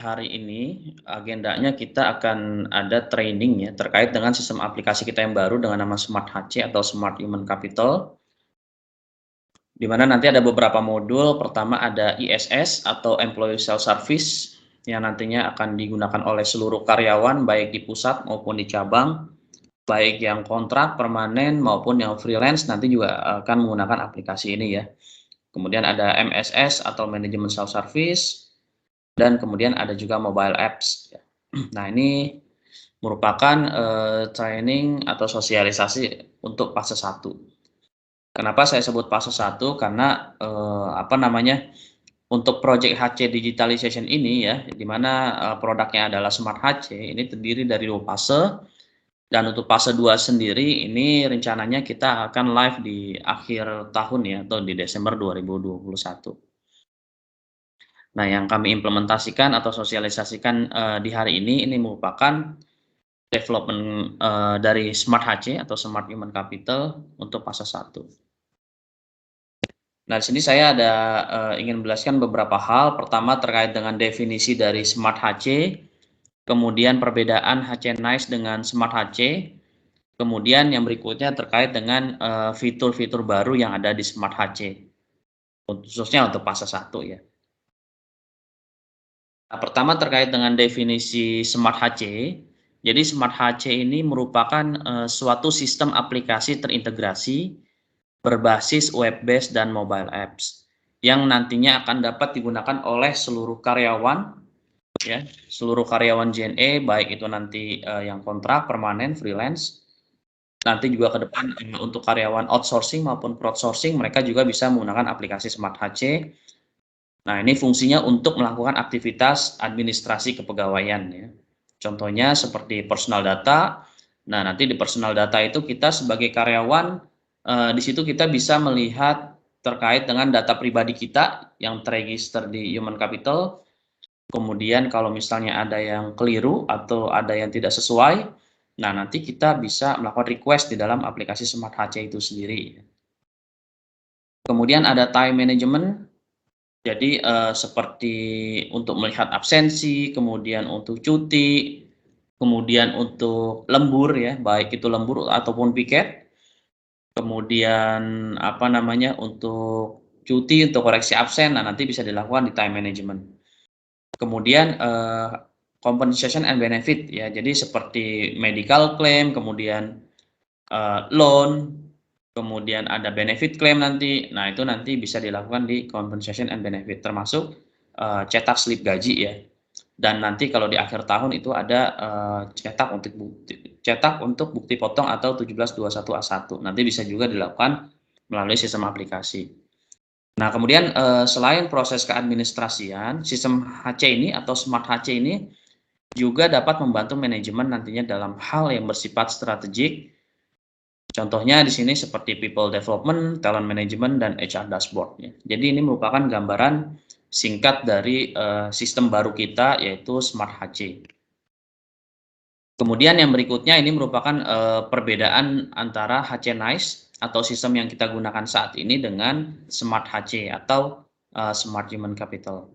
Hari ini agendanya kita akan ada training ya terkait dengan sistem aplikasi kita yang baru dengan nama Smart HC atau Smart Human Capital, di mana nanti ada beberapa modul. Pertama ada ISS atau Employee Self Service yang nantinya akan digunakan oleh seluruh karyawan baik di pusat maupun di cabang, baik yang kontrak permanen maupun yang freelance nanti juga akan menggunakan aplikasi ini ya. Kemudian ada MSS atau Manajemen Self Service, dan kemudian ada juga mobile apps. Nah, ini merupakan training atau sosialisasi untuk fase 1. Kenapa saya sebut fase 1? Karena untuk project HC digitalization ini ya, di mana produknya adalah Smart HC, ini terdiri dari 2 fase. Dan untuk fase 2 sendiri ini rencananya kita akan live di akhir tahun ya, atau di Desember 2021. Nah, yang kami implementasikan atau sosialisasikan di hari ini merupakan development dari Smart HC atau Smart Human Capital untuk fase 1. Nah, di sini saya ada ingin menjelaskan beberapa hal. Pertama terkait dengan definisi dari Smart HC, kemudian perbedaan HC Nice dengan Smart HC, kemudian yang berikutnya terkait dengan fitur-fitur baru yang ada di Smart HC, khususnya untuk fase 1 ya. Nah, pertama terkait dengan definisi Smart HC. Jadi Smart HC ini merupakan suatu sistem aplikasi terintegrasi berbasis web based dan mobile apps yang nantinya akan dapat digunakan oleh seluruh karyawan ya, seluruh karyawan JNE baik itu nanti yang kontrak, permanen, freelance. Nanti juga ke depan untuk karyawan outsourcing maupun crowdsourcing mereka juga bisa menggunakan aplikasi Smart HC. Nah, ini fungsinya untuk melakukan aktivitas administrasi kepegawaian ya. Contohnya seperti personal data. Nah, nanti di personal data itu kita sebagai karyawan di situ kita bisa melihat terkait dengan data pribadi kita yang terregister di Human Capital. Kemudian kalau misalnya ada yang keliru atau ada yang tidak sesuai, nah nanti kita bisa melakukan request di dalam aplikasi Smart HC itu sendiri. Kemudian ada time management. Jadi seperti untuk melihat absensi, kemudian untuk cuti, kemudian untuk lembur ya, baik itu lembur ataupun piket. Kemudian untuk cuti, untuk koreksi absen, nah nanti bisa dilakukan di time management. Kemudian compensation and benefit ya, jadi seperti medical claim, kemudian loan, kemudian ada benefit claim nanti. Nah, itu nanti bisa dilakukan di compensation and benefit, termasuk cetak slip gaji ya. Dan nanti kalau di akhir tahun itu ada cetak untuk bukti potong atau 1721A1. Nanti bisa juga dilakukan melalui sistem aplikasi. Nah, kemudian selain proses keadministrasian, sistem HC ini atau Smart HC ini juga dapat membantu manajemen nantinya dalam hal yang bersifat strategik. Contohnya di sini seperti people development, talent management, dan HR dashboard. Ya. Jadi ini merupakan gambaran singkat dari sistem baru kita yaitu Smart HC. Kemudian yang berikutnya ini merupakan perbedaan antara HC Nice atau sistem yang kita gunakan saat ini dengan Smart HC atau Smart Human Capital.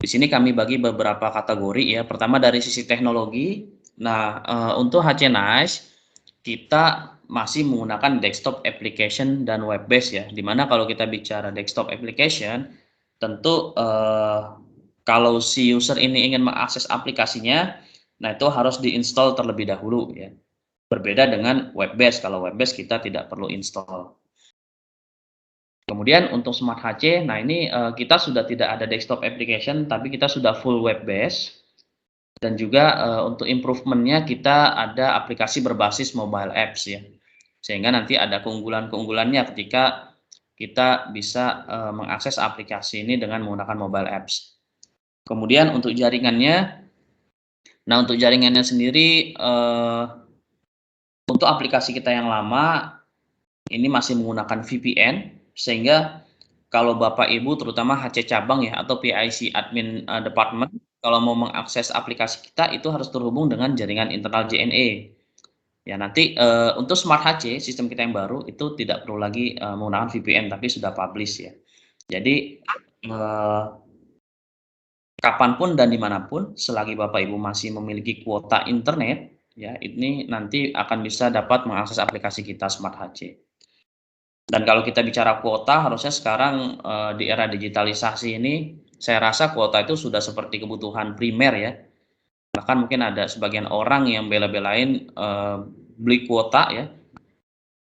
Di sini kami bagi beberapa kategori ya. Pertama dari sisi teknologi. Nah, untuk HC Nice kita masih menggunakan desktop application dan web based ya. Dimana kalau kita bicara desktop application, tentu kalau si user ini ingin mengakses aplikasinya, nah itu harus diinstal terlebih dahulu ya. Berbeda dengan web based. Kalau web based kita tidak perlu install. Kemudian untuk Smart HC, nah ini kita sudah tidak ada desktop application, tapi kita sudah full web based. Dan juga untuk improvement-nya kita ada aplikasi berbasis mobile apps ya. Sehingga nanti ada keunggulan-keunggulannya ketika kita bisa mengakses aplikasi ini dengan menggunakan mobile apps. Kemudian untuk jaringannya, nah untuk jaringannya sendiri untuk aplikasi kita yang lama ini masih menggunakan VPN, sehingga kalau Bapak Ibu terutama HC cabang ya atau PIC admin department kalau mau mengakses aplikasi kita itu harus terhubung dengan jaringan internal JNE. Ya nanti untuk Smart HC sistem kita yang baru itu tidak perlu lagi menggunakan VPN tapi sudah publish ya. Jadi kapanpun dan dimanapun selagi Bapak Ibu masih memiliki kuota internet, ya ini nanti akan bisa dapat mengakses aplikasi kita Smart HC. Dan kalau kita bicara kuota, harusnya sekarang di era digitalisasi ini, saya rasa kuota itu sudah seperti kebutuhan primer ya. Bahkan mungkin ada sebagian orang yang bela-belain beli kuota ya,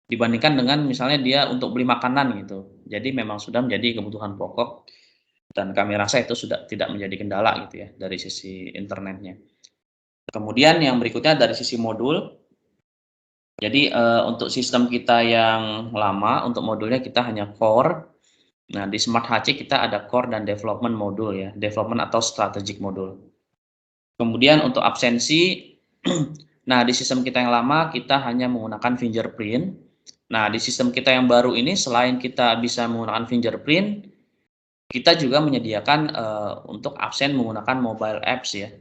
dibandingkan dengan misalnya dia untuk beli makanan gitu. Jadi memang sudah menjadi kebutuhan pokok dan kami rasa itu sudah tidak menjadi kendala gitu ya dari sisi internetnya. Kemudian yang berikutnya dari sisi modul. Jadi untuk sistem kita yang lama, untuk modulnya kita hanya core. Nah, di Smart HC kita ada core dan development modul ya, development atau strategic modul. Kemudian untuk absensi, nah di sistem kita yang lama kita hanya menggunakan fingerprint. Nah, di sistem kita yang baru ini selain kita bisa menggunakan fingerprint, kita juga menyediakan untuk absen menggunakan mobile apps ya.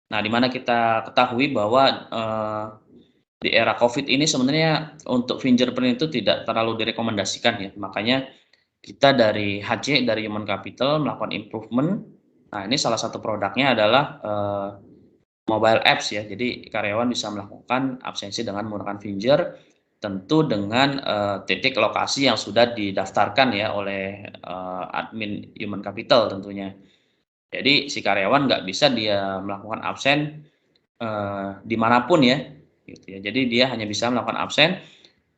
Nah, di mana kita ketahui bahwa di era COVID ini sebenarnya untuk fingerprint itu tidak terlalu direkomendasikan ya. Makanya kita dari HC, dari Human Capital melakukan improvement. Nah, ini salah satu produknya adalah mobile apps ya. Jadi karyawan bisa melakukan absensi dengan menggunakan finger, tentu dengan titik lokasi yang sudah didaftarkan ya oleh admin Human Capital tentunya. Jadi si karyawan nggak bisa dia melakukan absen dimanapun ya, gitu ya. Jadi dia hanya bisa melakukan absen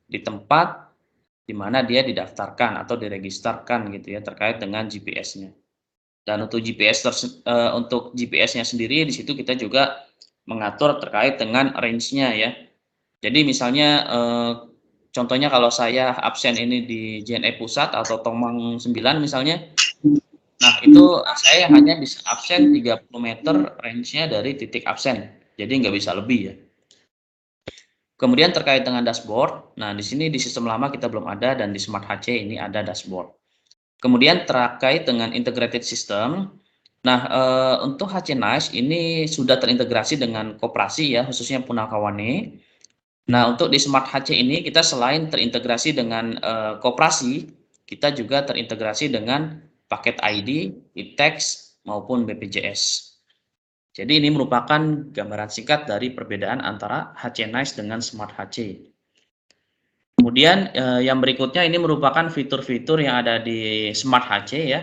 di tempat di mana dia didaftarkan atau diregisterkan gitu ya terkait dengan GPS-nya. Dan untuk untuk GPS-nya sendiri di situ kita juga mengatur terkait dengan range-nya ya. Jadi misalnya contohnya kalau saya absen ini di JNE Pusat atau Tomang 9 misalnya, nah itu saya hanya bisa absen 30 meter range-nya dari titik absen. Jadi nggak bisa lebih ya. Kemudian terkait dengan dashboard, nah di sini di sistem lama kita belum ada dan di Smart HC ini ada dashboard. Kemudian terkait dengan integrated system, nah untuk HC Nice ini sudah terintegrasi dengan koperasi ya, khususnya Punakawane. Nah untuk di Smart HC ini kita selain terintegrasi dengan koperasi, kita juga terintegrasi dengan paket ID, e-tax maupun BPJS. Jadi ini merupakan gambaran singkat dari perbedaan antara HC Nice dengan Smart HC. Kemudian yang berikutnya ini merupakan fitur-fitur yang ada di Smart HC ya.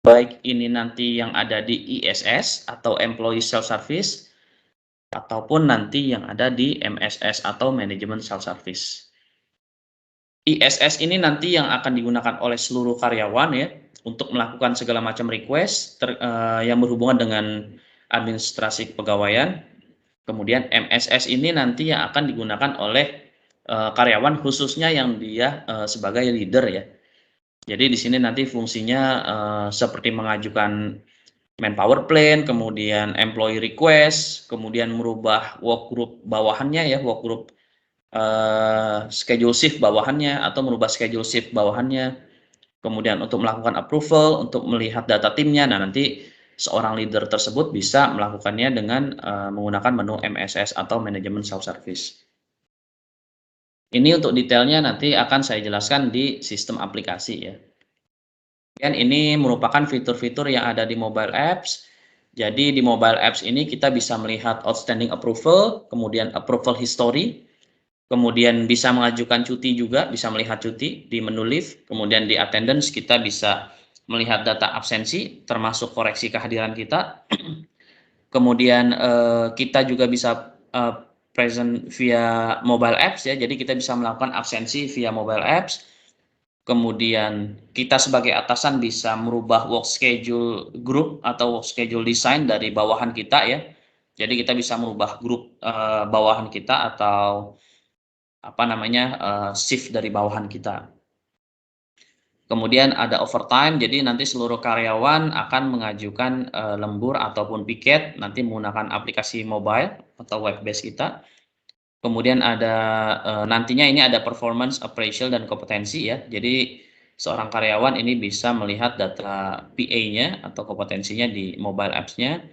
Baik ini nanti yang ada di ISS atau Employee Self Service ataupun nanti yang ada di MSS atau Management Self Service. ISS ini nanti yang akan digunakan oleh seluruh karyawan ya untuk melakukan segala macam request yang berhubungan dengan administrasi kepegawaian. Kemudian MSS ini nanti yang akan digunakan oleh karyawan khususnya yang dia sebagai leader ya. Jadi di sini nanti fungsinya seperti mengajukan manpower plan, kemudian employee request, kemudian merubah work group bawahannya ya, work group schedule shift bawahannya atau merubah schedule shift bawahannya. Kemudian untuk melakukan approval, untuk melihat data timnya. Nah, nanti seorang leader tersebut bisa melakukannya dengan menggunakan menu MSS atau Management Self Service. Ini untuk detailnya nanti akan saya jelaskan di sistem aplikasi ya. Dan ini merupakan fitur-fitur yang ada di mobile apps. Jadi di mobile apps ini kita bisa melihat outstanding approval, kemudian approval history, kemudian bisa mengajukan cuti juga, bisa melihat cuti di menu leave, kemudian di attendance kita bisa melihat data absensi termasuk koreksi kehadiran kita. Kemudian kita juga bisa present via mobile apps ya, jadi kita bisa melakukan absensi via mobile apps. Kemudian kita sebagai atasan bisa merubah work schedule group atau work schedule design dari bawahan kita ya. Jadi kita bisa merubah grup bawahan kita atau apa namanya shift dari bawahan kita. Kemudian ada overtime, jadi nanti seluruh karyawan akan mengajukan lembur ataupun piket nanti menggunakan aplikasi mobile atau web base kita. Kemudian ada nantinya ini ada performance appraisal dan kompetensi ya. Jadi seorang karyawan ini bisa melihat data PA-nya atau kompetensinya di mobile apps-nya.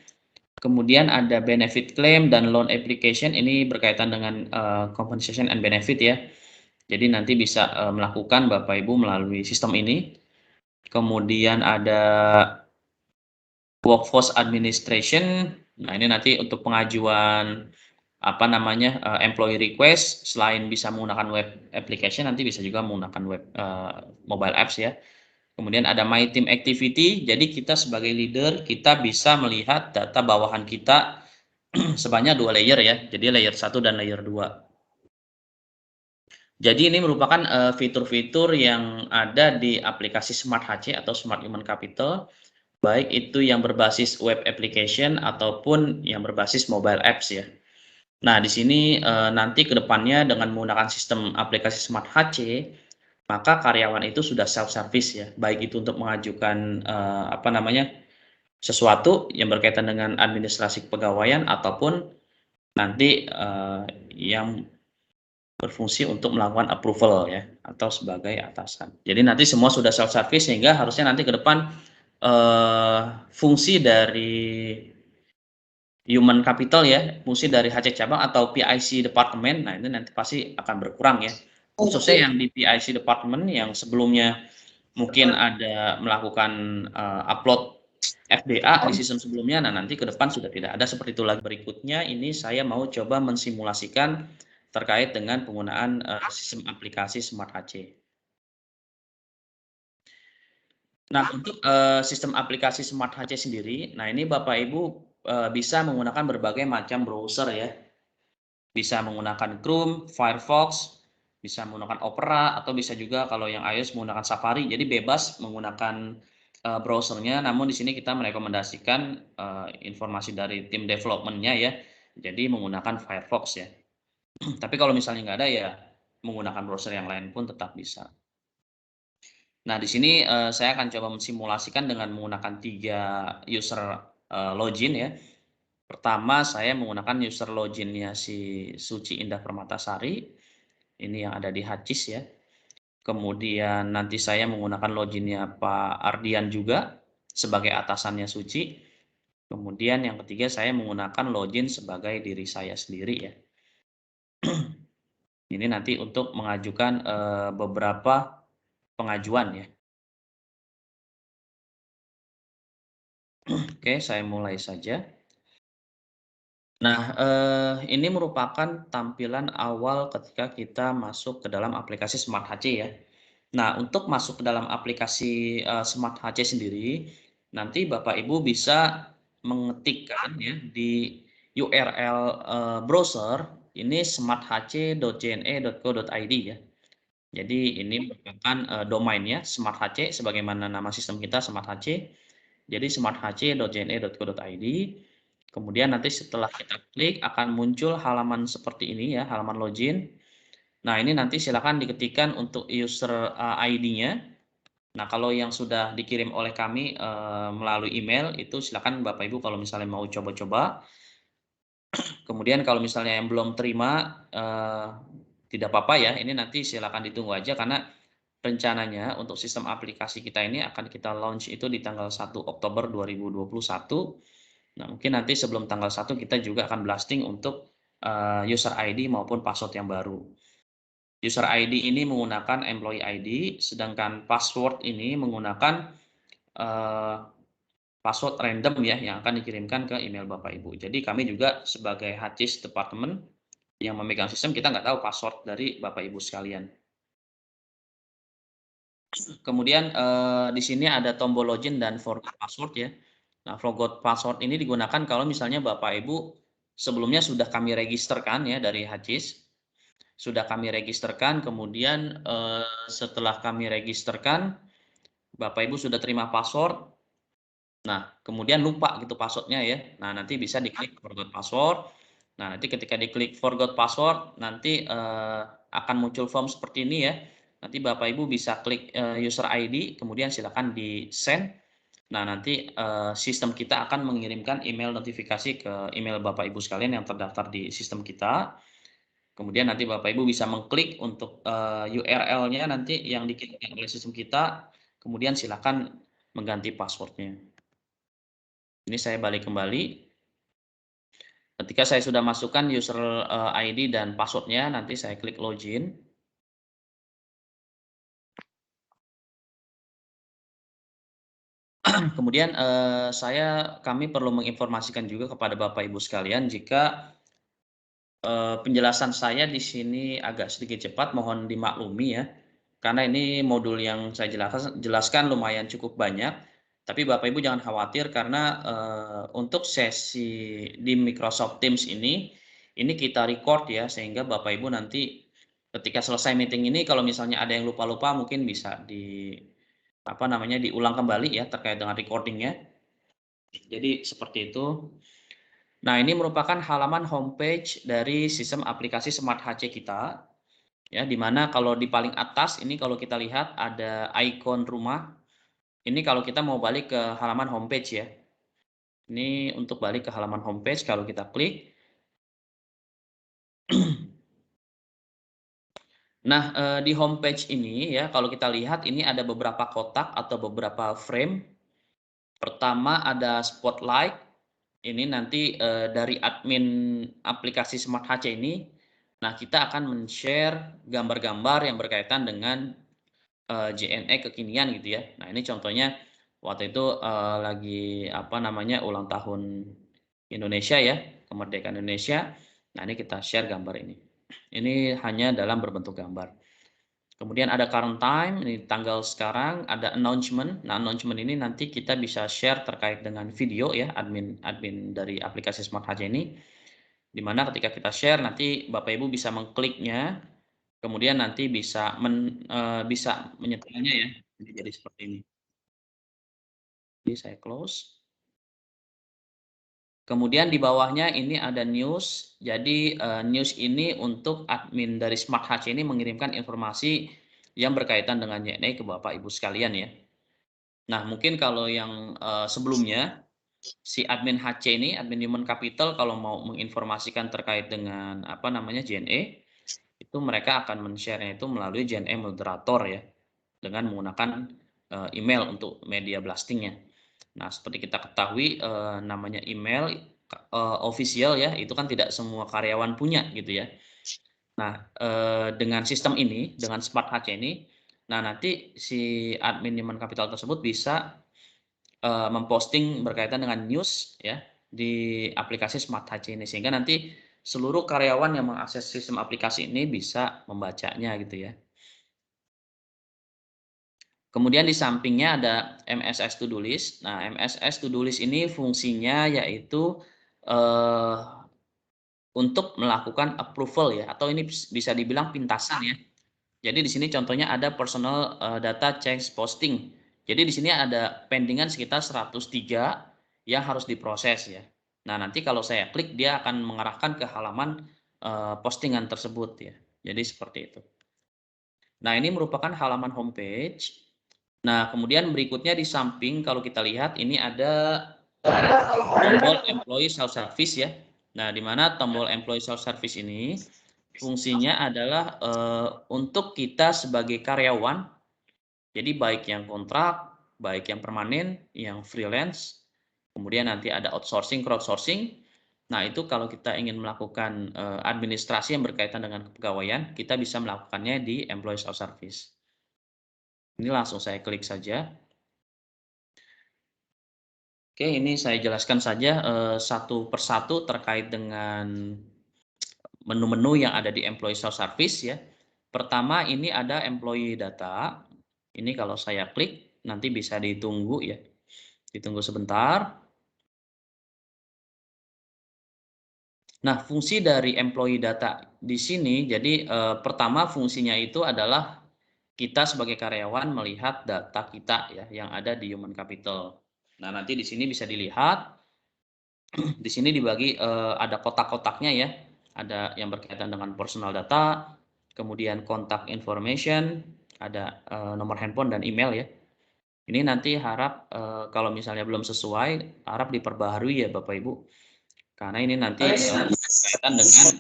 Kemudian ada benefit claim dan loan application, ini berkaitan dengan compensation and benefit ya. Jadi nanti bisa melakukan Bapak Ibu melalui sistem ini. Kemudian ada workforce administration. Nah, ini nanti untuk pengajuan employee request, selain bisa menggunakan web application, nanti bisa juga menggunakan mobile apps ya. Kemudian ada my team activity, jadi kita sebagai leader, kita bisa melihat data bawahan kita sebanyak 2 layer ya, jadi layer 1 dan layer 2. Jadi ini merupakan fitur-fitur yang ada di aplikasi Smart HC atau Smart Human Capital, baik itu yang berbasis web application ataupun yang berbasis mobile apps ya. Nah, di sini nanti ke depannya dengan menggunakan sistem aplikasi Smart HC, maka karyawan itu sudah self service ya, baik itu untuk mengajukan sesuatu yang berkaitan dengan administrasi kepegawaian ataupun nanti yang berfungsi untuk melakukan approval ya atau sebagai atasan. Jadi nanti semua sudah self service sehingga harusnya nanti ke depan fungsi dari human capital ya, fungsi dari HC cabang atau PIC departemen, nah ini nanti pasti akan berkurang ya. Khususnya yang di PIC departemen yang sebelumnya mungkin ada melakukan upload FBA di sistem sebelumnya, nah nanti ke depan sudah tidak ada seperti itu lagi. Berikutnya ini saya mau coba mensimulasikan terkait dengan penggunaan sistem aplikasi Smart HC. Nah, untuk sistem aplikasi Smart HC sendiri, nah ini Bapak Ibu bisa menggunakan berbagai macam browser ya. Bisa menggunakan Chrome, Firefox, bisa menggunakan Opera, atau bisa juga kalau yang iOS menggunakan Safari. Jadi bebas menggunakan browsernya, namun di sini kita merekomendasikan informasi dari tim development-nya ya. Jadi menggunakan Firefox ya. Tapi kalau misalnya nggak ada ya menggunakan browser yang lain pun tetap bisa. Nah, di sini saya akan coba mensimulasikan dengan menggunakan 3 user login ya. Pertama, saya menggunakan user login-nya si Suci Indah Permatasari, ini yang ada di Hatcis ya. Kemudian nanti saya menggunakan login-nya Pak Ardian juga sebagai atasannya Suci. Kemudian yang ketiga saya menggunakan login sebagai diri saya sendiri ya. Ini nanti untuk mengajukan beberapa pengajuan ya. Oke, saya mulai saja. Nah, ini merupakan tampilan awal ketika kita masuk ke dalam aplikasi Smart HC ya. Nah, untuk masuk ke dalam aplikasi Smart HC sendiri, nanti Bapak Ibu bisa mengetikkan ya di URL browser ini smarthc.jne.co.id ya. Jadi ini merupakan domainnya Smart HC sebagaimana nama sistem kita Smart HC. Jadi smarthc.jne.co.id. Kemudian nanti setelah kita klik akan muncul halaman seperti ini ya, halaman login. Nah, ini nanti silakan diketikkan untuk user ID-nya. Nah, kalau yang sudah dikirim oleh kami melalui email itu silakan Bapak Ibu kalau misalnya mau coba-coba. Kemudian kalau misalnya yang belum terima tidak apa-apa ya, ini nanti silakan ditunggu aja karena rencananya untuk sistem aplikasi kita ini akan kita launch itu di tanggal 1 Oktober 2021. Nah, mungkin nanti sebelum tanggal 1 kita juga akan blasting untuk user ID maupun password yang baru. User ID ini menggunakan employee ID, sedangkan password ini menggunakan password random ya yang akan dikirimkan ke email Bapak Ibu. Jadi kami juga sebagai HCIS Departemen yang memegang sistem, kita nggak tahu password dari Bapak Ibu sekalian. Kemudian di sini ada tombol login dan forgot password ya. Nah, forgot password ini digunakan kalau misalnya Bapak Ibu sebelumnya sudah kami registerkan ya dari HCIS, sudah kami registerkan, kemudian setelah kami registerkan, Bapak Ibu sudah terima password, nah kemudian lupa gitu passwordnya ya. Nah, nanti bisa diklik forgot password. Nah, nanti ketika diklik forgot password, nanti akan muncul form seperti ini ya. Nanti Bapak Ibu bisa klik user ID, kemudian silakan di send. Nah, nanti sistem kita akan mengirimkan email notifikasi ke email Bapak Ibu sekalian yang terdaftar di sistem kita. Kemudian nanti Bapak Ibu bisa mengklik untuk URL-nya nanti yang dikirimkan oleh sistem kita, kemudian silakan mengganti password-nya. Ini saya balik kembali. Ketika saya sudah masukkan user ID dan password-nya, nanti saya klik login. Kemudian kami perlu menginformasikan juga kepada Bapak Ibu sekalian jika penjelasan saya di sini agak sedikit cepat, mohon dimaklumi ya. Karena ini modul yang saya jelaskan lumayan cukup banyak, tapi Bapak Ibu jangan khawatir karena untuk sesi di Microsoft Teams ini kita record ya, sehingga Bapak Ibu nanti ketika selesai meeting ini kalau misalnya ada yang lupa-lupa mungkin bisa diulang kembali ya terkait dengan recordingnya. Jadi seperti itu. Nah, ini merupakan halaman homepage dari sistem aplikasi Smart HC kita, ya, di mana kalau di paling atas ini kalau kita lihat ada ikon rumah. Ini kalau kita mau balik ke halaman homepage ya. Ini untuk balik ke halaman homepage kalau kita klik. Nah, di homepage ini ya, kalau kita lihat ini ada beberapa kotak atau beberapa frame. Pertama ada spotlight. Ini nanti dari admin aplikasi Smart HC ini, nah kita akan men-share gambar-gambar yang berkaitan dengan JNE kekinian gitu ya. Nah ini contohnya waktu itu lagi ulang tahun Indonesia ya, kemerdekaan Indonesia. Nah ini kita share gambar ini. Ini hanya dalam berbentuk gambar. Kemudian ada current time, ini tanggal sekarang, ada announcement. Nah, announcement ini nanti kita bisa share terkait dengan video ya, admin dari aplikasi Smart HC ini. Di mana ketika kita share nanti Bapak Ibu bisa mengkliknya, kemudian nanti bisa menyetelnya ya. Jadi seperti ini. Jadi saya close. Kemudian di bawahnya ini ada news. Jadi news ini untuk admin dari Smart HC ini mengirimkan informasi yang berkaitan dengan JNE ke Bapak Ibu sekalian ya. Nah, mungkin kalau yang sebelumnya si admin HC ini, admin Human Capital kalau mau menginformasikan terkait dengan JNE, itu mereka akan men-share-nya itu melalui JNE moderator ya, dengan menggunakan email untuk media blastingnya. Nah, seperti kita ketahui namanya email official ya, itu kan tidak semua karyawan punya gitu ya. Nah, dengan sistem ini, dengan Smart HC ini, nah nanti si admin Human Capital tersebut bisa memposting berkaitan dengan news ya di aplikasi Smart HC ini, sehingga nanti seluruh karyawan yang mengakses sistem aplikasi ini bisa membacanya gitu ya. Kemudian di sampingnya ada MSS To Do List. Nah, MSS To Do List ini fungsinya yaitu eh, untuk melakukan approval ya, atau ini bisa dibilang pintasan ya. Jadi di sini contohnya ada personal data change posting. Jadi di sini ada pendingan sekitar 103 yang harus diproses ya. Nah, nanti kalau saya klik dia akan mengarahkan ke halaman postingan tersebut ya. Jadi seperti itu. Nah, ini merupakan halaman homepage. Nah, kemudian berikutnya di samping kalau kita lihat ini ada tombol employee self service ya. Nah, di mana tombol employee self service ini fungsinya adalah untuk kita sebagai karyawan, jadi baik yang kontrak, baik yang permanen, yang freelance, kemudian nanti ada outsourcing, crowdsourcing. Nah, itu kalau kita ingin melakukan administrasi yang berkaitan dengan kepegawaian, kita bisa melakukannya di employee self service. Ini langsung saya klik saja. Oke, ini saya jelaskan saja satu persatu terkait dengan menu-menu yang ada di employee self service ya. Pertama ini ada employee data. Ini kalau saya klik nanti bisa ditunggu ya. Ditunggu sebentar. Nah, fungsi dari employee data di sini jadi pertama fungsinya itu adalah kita sebagai karyawan melihat data kita ya yang ada di human capital. Nah, nanti di sini bisa dilihat di sini dibagi ada kotak-kotaknya ya. Ada yang berkaitan dengan personal data, kemudian kontak information, ada nomor handphone dan email ya. Ini nanti harap kalau misalnya belum sesuai, harap diperbaharui ya Bapak Ibu. Karena ini nanti berkaitan dengan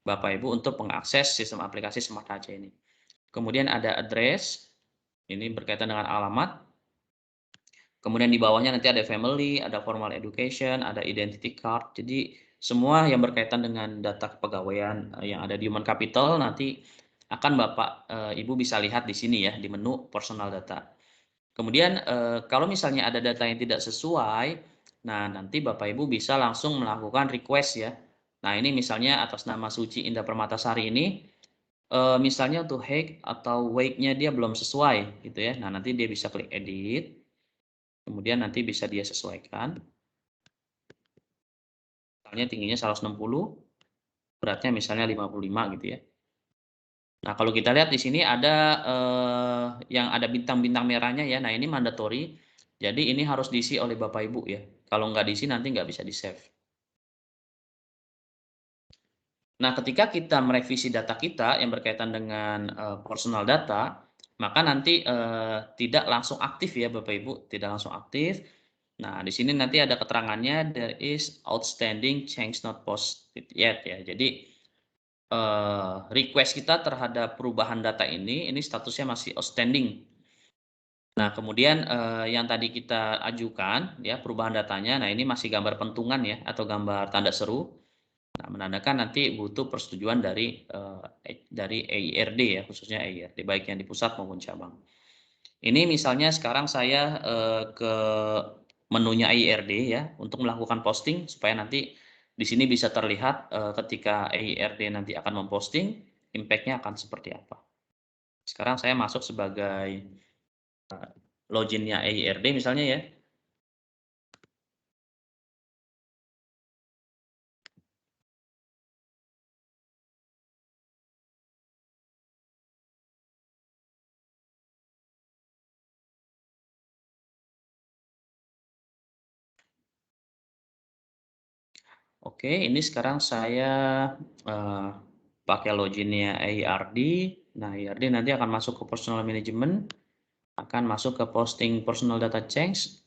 Bapak Ibu untuk mengakses sistem aplikasi Smart HC ini. Kemudian ada address, ini berkaitan dengan alamat. Kemudian di bawahnya nanti ada family, ada formal education, ada identity card. Jadi semua yang berkaitan dengan data kepegawaian yang ada di human capital nanti akan Bapak Ibu bisa lihat di sini ya di menu personal data. Kemudian kalau misalnya ada data yang tidak sesuai, nah nanti Bapak Ibu bisa langsung melakukan request ya. Nah ini misalnya atas nama Suci Indah Permatasari ini, misalnya untuk height atau weight-nya dia belum sesuai gitu ya. Nah nanti dia bisa klik edit, kemudian nanti bisa dia sesuaikan. Misalnya tingginya 160, beratnya misalnya 55 gitu ya. Nah, kalau kita lihat di sini ada yang ada bintang-bintang merahnya ya. Nah, ini mandatory. Jadi ini harus diisi oleh Bapak Ibu ya. Kalau nggak diisi nanti nggak bisa di-save. Nah, ketika kita merevisi data kita yang berkaitan dengan personal data, maka nanti tidak langsung aktif ya Bapak Ibu, tidak langsung aktif. Nah, di sini nanti ada keterangannya there is outstanding change not posted yet ya. Jadi request kita terhadap perubahan data ini statusnya masih outstanding. Nah, kemudian yang tadi kita ajukan ya perubahan datanya, nah ini masih gambar pentungan ya atau gambar tanda seru. Nah, menandakan nanti butuh persetujuan dari EIRD ya, khususnya EIRD baik yang di pusat maupun cabang. Ini misalnya sekarang saya ke menunya EIRD ya untuk melakukan posting supaya nanti di sini bisa terlihat ketika EIRD nanti akan memposting impact-nya akan seperti apa. Sekarang saya masuk sebagai login-nya EIRD misalnya ya. Oke, ini sekarang saya pakai login-nya EIRD. Nah, EIRD nanti akan masuk ke personal management, akan masuk ke posting personal data change.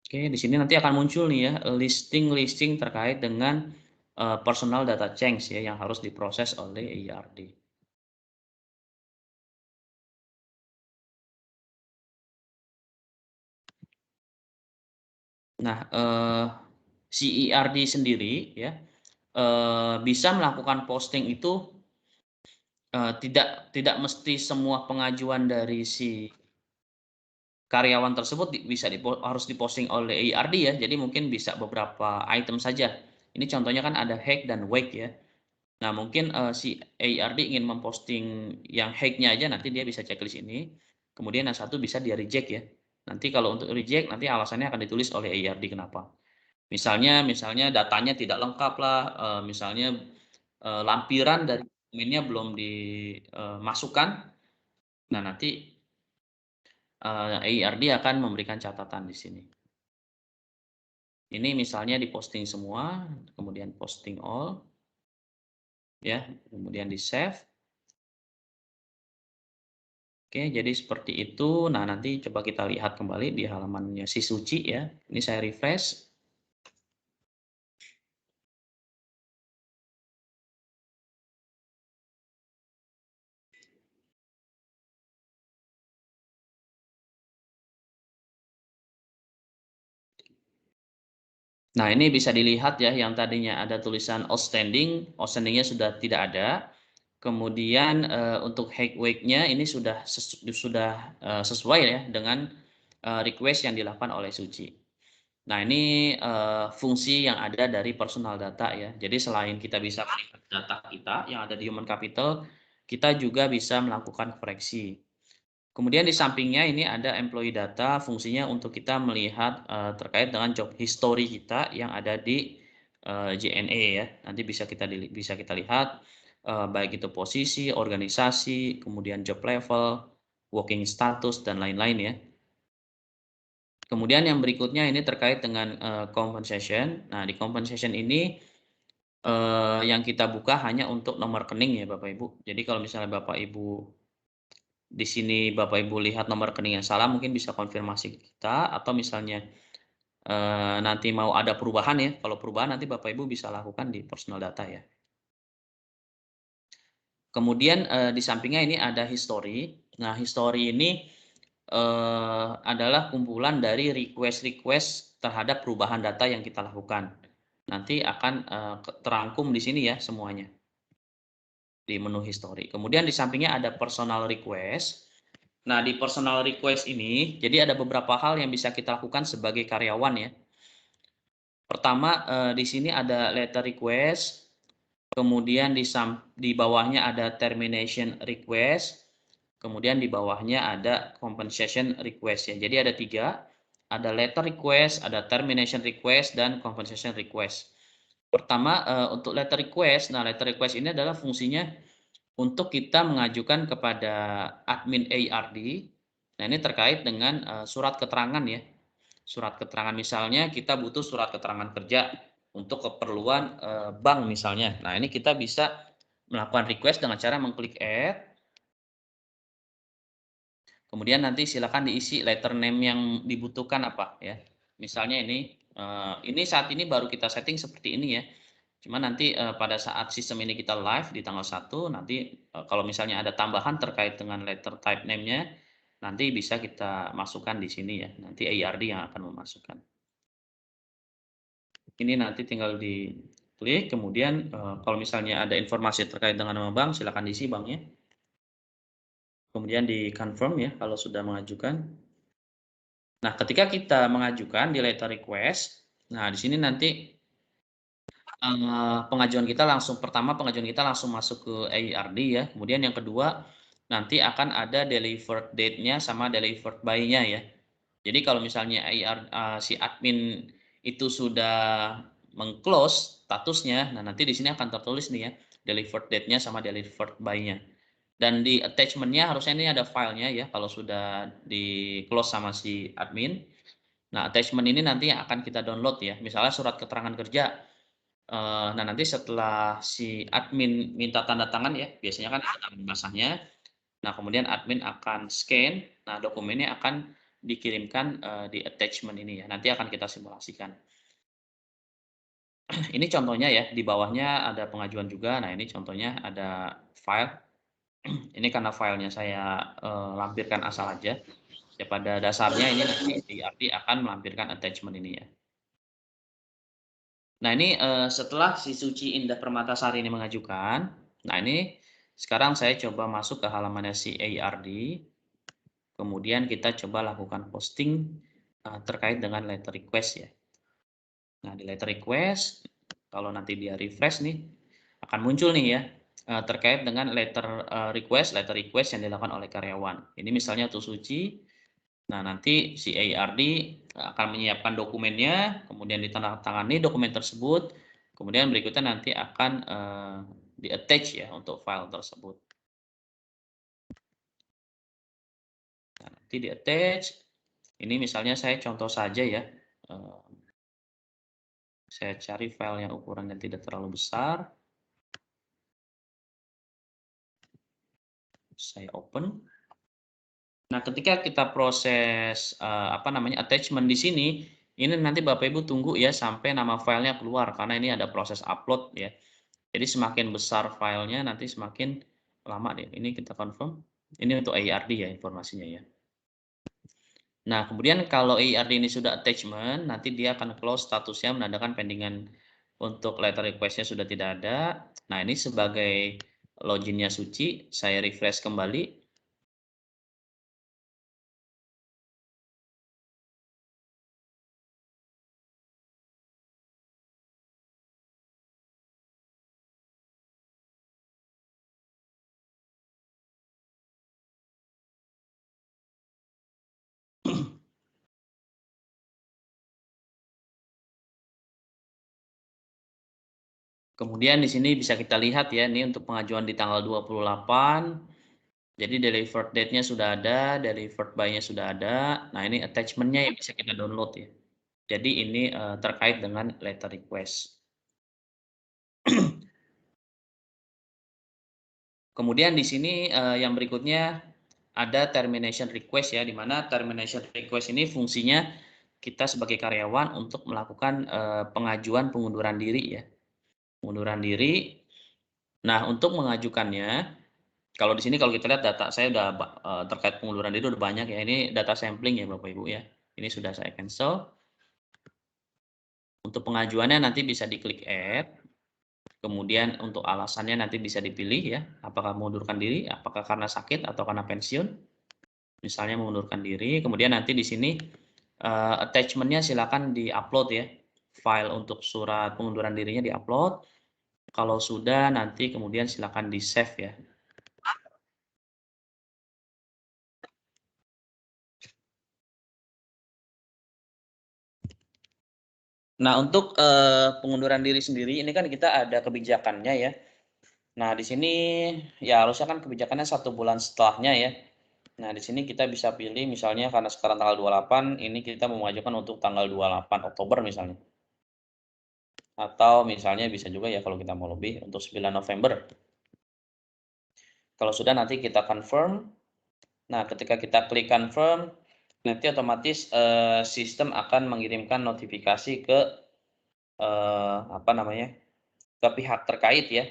Oke, di sini nanti akan muncul nih ya listing-listing terkait dengan personal data change ya yang harus diproses oleh EIRD. Nah, si EIRD sendiri ya bisa melakukan posting itu tidak tidak mesti semua pengajuan dari si karyawan tersebut bisa harus diposting oleh EIRD ya. Jadi mungkin bisa beberapa item saja. Ini contohnya kan ada hack dan wake ya. Nah, mungkin si EIRD ingin memposting yang hack-nya aja nanti dia bisa checklist ini. Kemudian yang satu bisa dia reject ya. Nanti kalau untuk reject nanti alasannya akan ditulis oleh EIRD kenapa. Misalnya datanya tidak lengkap lah, misalnya lampiran dari dokumennya belum dimasukkan. Nah, nanti EIRD akan memberikan catatan di sini. Ini misalnya diposting semua, kemudian posting all, ya, kemudian di save. Oke, jadi seperti itu. Nah, nanti coba kita lihat kembali di halamannya si Suci ya. Ini saya refresh. Nah, ini bisa dilihat ya yang tadinya ada tulisan outstanding, outstandingnya sudah tidak ada. Kemudian untuk hack wake-nya ini sudah sesuai ya dengan request yang dilakukan oleh Suci. Nah, ini fungsi yang ada dari personal data ya. Jadi selain kita bisa melihat data kita yang ada di human capital, kita juga bisa melakukan koreksi. Kemudian di sampingnya ini ada employee data, fungsinya untuk kita melihat terkait dengan job history kita yang ada di JNE ya. Nanti bisa kita lihat baik itu posisi, organisasi, kemudian job level, working status dan lain-lain ya. Kemudian yang berikutnya ini terkait dengan compensation. Nah, di compensation ini yang kita buka hanya untuk nomor rekening ya Bapak Ibu. Jadi kalau misalnya Bapak Ibu di sini Bapak Ibu lihat nomor rekening yang salah mungkin bisa konfirmasi ke kita atau misalnya nanti mau ada perubahan ya. Kalau perubahan nanti Bapak Ibu bisa lakukan di personal data ya. Kemudian di sampingnya ini ada history. Nah, history ini adalah kumpulan dari request-request terhadap perubahan data yang kita lakukan. Nanti akan terangkum di sini ya semuanya di menu history. Kemudian di sampingnya ada personal request. Nah, di personal request ini, jadi ada beberapa hal yang bisa kita lakukan sebagai karyawan ya. Pertama, di sini ada letter request, kemudian di bawahnya ada termination request, kemudian di bawahnya ada compensation request ya. Jadi ada 3, ada letter request, ada termination request, dan compensation request. Pertama, untuk letter request, nah letter request ini adalah fungsinya untuk kita mengajukan kepada admin ARD. Nah, ini terkait dengan surat keterangan ya. Surat keterangan misalnya kita butuh surat keterangan kerja untuk keperluan bank misalnya. Nah, ini kita bisa melakukan request dengan cara mengklik add. Kemudian nanti silakan diisi letter name yang dibutuhkan apa ya. Misalnya ini saat ini baru kita setting seperti ini ya. Cuma nanti pada saat sistem ini kita live di tanggal 1, nanti kalau misalnya ada tambahan terkait dengan letter type name-nya, nanti bisa kita masukkan di sini ya. Nanti ARD yang akan memasukkan. Ini nanti tinggal diklik, kemudian kalau misalnya ada informasi terkait dengan nama bank, silakan diisi banknya. Kemudian di confirm ya kalau sudah mengajukan. Nah, ketika kita mengajukan di letter request, nah di sini nanti pengajuan kita langsung masuk ke ARD ya. Kemudian yang kedua, nanti akan ada delivered date-nya sama delivered by-nya ya. Jadi kalau misalnya si admin itu sudah meng-close statusnya, nah nanti di sini akan tertulis nih ya, delivered date-nya sama delivered by-nya. Dan di attachment-nya harusnya ini ada filenya ya, kalau sudah di-close sama si admin. Nah, attachment ini nanti yang akan kita download ya, misalnya surat keterangan kerja. Nah, nanti setelah si admin minta tanda tangan ya, biasanya kan ada tangan basahnya. Nah, kemudian admin akan scan, nah dokumennya akan dikirimkan di attachment ini ya, nanti akan kita simulasikan. Ini contohnya ya, di bawahnya ada pengajuan juga, nah ini contohnya ada file. Ini karena filenya saya lampirkan asal aja, ya pada dasarnya ini nanti DRD akan melampirkan attachment ini ya. Nah ini setelah si Suci Indah Permatasari ini mengajukan, nah ini sekarang saya coba masuk ke halamannya si ARD, kemudian kita coba lakukan posting terkait dengan letter request ya. Nah di letter request, kalau nanti dia refresh nih, akan muncul nih ya, terkait dengan letter request yang dilakukan oleh karyawan. Ini misalnya tuh Suci, nah nanti si ARD akan menyiapkan dokumennya, kemudian ditandatangani dokumen tersebut, kemudian berikutnya nanti akan di-attach ya untuk file tersebut. Nah, nanti di-attach, ini misalnya saya contoh saja ya, saya cari file yang ukurannya tidak terlalu besar, saya open. Nah, ketika kita proses attachment di sini, ini nanti Bapak Ibu tunggu ya sampai nama filenya keluar karena ini ada proses upload ya. Jadi semakin besar filenya nanti semakin lama deh. Ini kita confirm. Ini untuk ARD ya informasinya ya. Nah, kemudian kalau ARD ini sudah attachment, nanti dia akan close statusnya menandakan pendingan untuk letter request-nya sudah tidak ada. Nah, ini sebagai loginnya Suci, saya refresh kembali. Kemudian di sini bisa kita lihat ya, ini untuk pengajuan di tanggal 28. Jadi delivered date-nya sudah ada, delivered by-nya sudah ada. Nah, ini attachment-nya yang bisa kita download ya. Jadi ini terkait dengan letter request. Kemudian di sini yang berikutnya ada termination request ya, di mana termination request ini fungsinya kita sebagai karyawan untuk melakukan pengajuan pengunduran diri ya. Pengunduran diri. Nah, untuk mengajukannya, kalau di sini kalau kita lihat data saya udah terkait pengunduran diri udah banyak ya. Ini data sampling ya Bapak Ibu ya. Ini sudah saya cancel. Untuk pengajuannya nanti bisa diklik add. Kemudian untuk alasannya nanti bisa dipilih ya, apakah mengundurkan diri, apakah karena sakit atau karena pensiun. Misalnya mengundurkan diri, kemudian nanti di sini attachment-nya silakan di-upload ya. File untuk surat pengunduran dirinya di-upload. Kalau sudah nanti kemudian silakan di-save ya. Nah, untuk pengunduran diri sendiri ini kan kita ada kebijakannya ya. Nah, di sini ya harusnya kan kebijakannya 1 bulan setelahnya ya. Nah, di sini kita bisa pilih misalnya karena sekarang tanggal 28, ini kita mengajukan untuk tanggal 28 Oktober misalnya. Atau misalnya bisa juga ya kalau kita mau lebih untuk 9 November. Kalau sudah nanti kita confirm. Nah, ketika kita klik confirm, nanti otomatis sistem akan mengirimkan notifikasi ke apa namanya? Ke pihak terkait ya.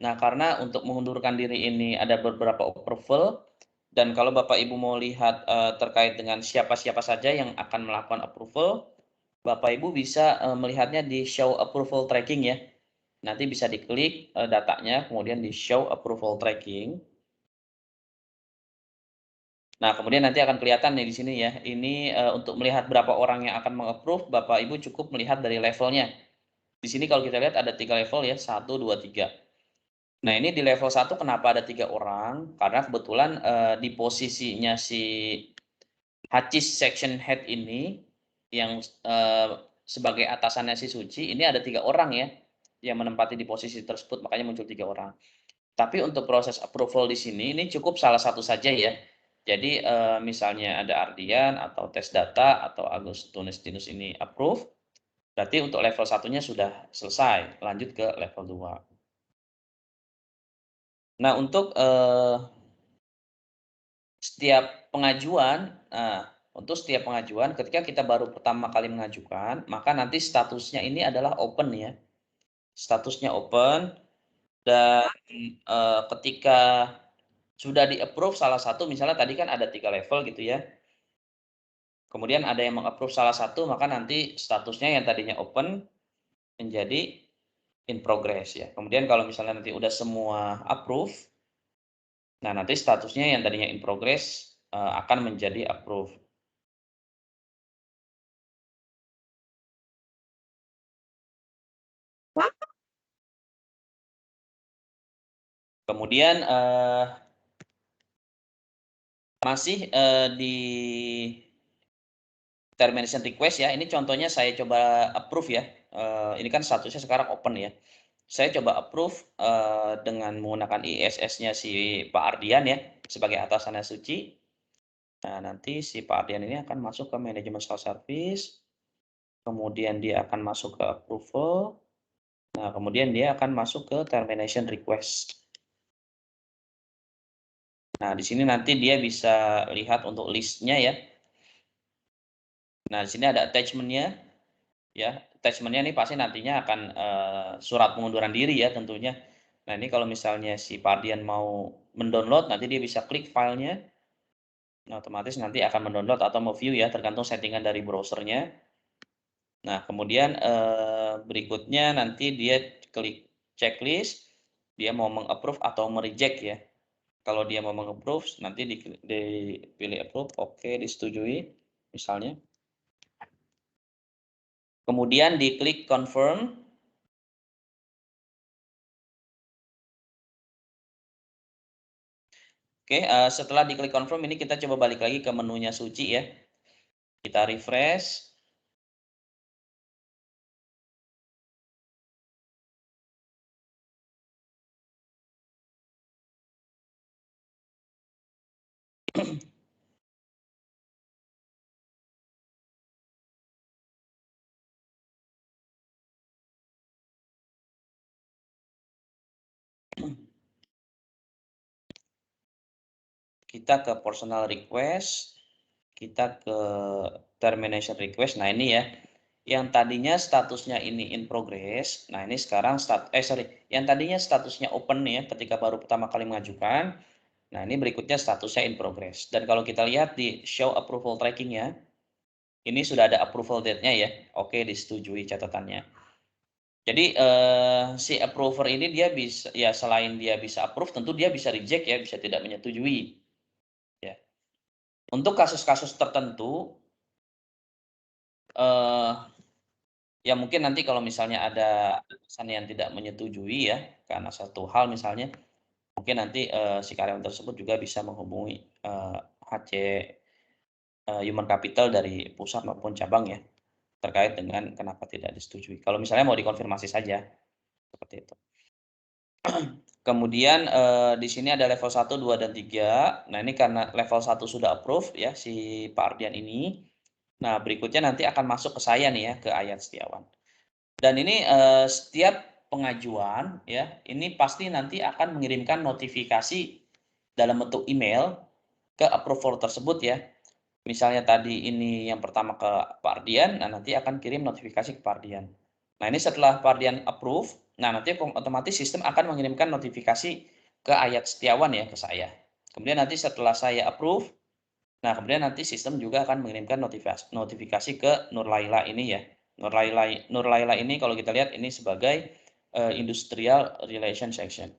Nah, karena untuk mengundurkan diri ini ada beberapa approval dan kalau Bapak Ibu mau lihat terkait dengan siapa-siapa saja yang akan melakukan approval, Bapak Ibu bisa melihatnya di show approval tracking ya. Nanti bisa diklik datanya, kemudian di show approval tracking. Nah, kemudian nanti akan kelihatan nih di sini ya. Ini untuk melihat berapa orang yang akan mengapprove, Bapak Ibu cukup melihat dari levelnya. Di sini kalau kita lihat ada 3 level ya, 1, 2, 3. Nah, ini di level 1 kenapa ada 3 orang? Karena kebetulan di posisinya si Hacis section head ini yang sebagai atasannya si Suci, ini ada 3 orang ya yang menempati di posisi tersebut, makanya muncul 3 orang. Tapi untuk proses approval di sini ini cukup salah satu saja ya. Jadi misalnya ada Ardian atau tes data atau Agustinus ini approve, berarti untuk level satunya sudah selesai, lanjut ke level 2. Nah, untuk untuk setiap pengajuan ketika kita baru pertama kali mengajukan, maka nanti statusnya ini adalah open ya. Statusnya open dan ketika sudah di-approve salah satu, misalnya tadi kan ada 3 level gitu ya. Kemudian ada yang meng-approve salah satu, maka nanti statusnya yang tadinya open menjadi in progress ya. Kemudian kalau misalnya nanti udah semua approve, nah nanti statusnya yang tadinya in progress akan menjadi approve. Kemudian masih di termination request ya, ini contohnya saya coba approve ya. Ini kan statusnya sekarang open ya. Saya coba approve dengan menggunakan ISS-nya si Pak Ardian ya, sebagai atasannya Suci. Nah, nanti si Pak Ardian ini akan masuk ke manajemen self-service, kemudian dia akan masuk ke approval, nah kemudian dia akan masuk ke termination request. Nah, di sini nanti dia bisa lihat untuk list-nya ya. Nah, di sini ada attachment-nya ya. Attachment-nya ini pasti nantinya akan surat pengunduran diri ya tentunya. Nah, ini kalau misalnya si Pardian mau mendownload, nanti dia bisa klik filenya. Nah, otomatis nanti akan mendownload atau mau view ya, tergantung settingan dari browsernya. Nah, kemudian berikutnya nanti dia klik checklist, dia mau meng-approve atau me-reject ya. Kalau dia mau meng-approve, nanti dipilih approve, oke, disetujui, misalnya. Kemudian diklik confirm. Oke, setelah diklik confirm ini kita coba balik lagi ke menunya Suci ya. Kita refresh. Kita ke personal request, kita ke termination request. Nah, ini ya. Yang tadinya statusnya ini in progress. Nah, ini sekarang yang tadinya statusnya open ya ketika baru pertama kali mengajukan. Nah, ini berikutnya statusnya in progress. Dan kalau kita lihat di show approval tracking-nya, ini sudah ada approval date-nya ya. Oke, disetujui catatannya. Jadi si approver ini dia bisa ya selain dia bisa approve, tentu dia bisa reject ya, bisa tidak menyetujui. Ya. Untuk kasus-kasus tertentu, ya mungkin nanti kalau misalnya ada atasan yang tidak menyetujui ya, karena satu hal misalnya, mungkin nanti, si karyawan tersebut juga bisa menghubungi, HC, Human Capital dari pusat maupun cabang ya, terkait dengan kenapa tidak disetujui. Kalau misalnya mau dikonfirmasi saja, seperti itu. Kemudian, di sini ada level 1, 2, dan 3. Nah, ini karena level 1 sudah approve ya si Pak Ardian ini. Nah, berikutnya nanti akan masuk ke saya nih ya, ke Ayat Setiawan. Dan ini, setiap pengajuan ya, ini pasti nanti akan mengirimkan notifikasi dalam bentuk email ke approval tersebut ya. Misalnya tadi ini yang pertama ke Pak Ardian, nah nanti akan kirim notifikasi ke Pak Ardian. Nah, ini setelah Pak Ardian approve, nah nanti otomatis sistem akan mengirimkan notifikasi ke Ayat Setiawan ya, ke saya. Kemudian nanti setelah saya approve, nah kemudian nanti sistem juga akan mengirimkan notifikasi ke Nurlaila ini ya. Nurlaila ini kalau kita lihat ini sebagai, Industrial Relation Section.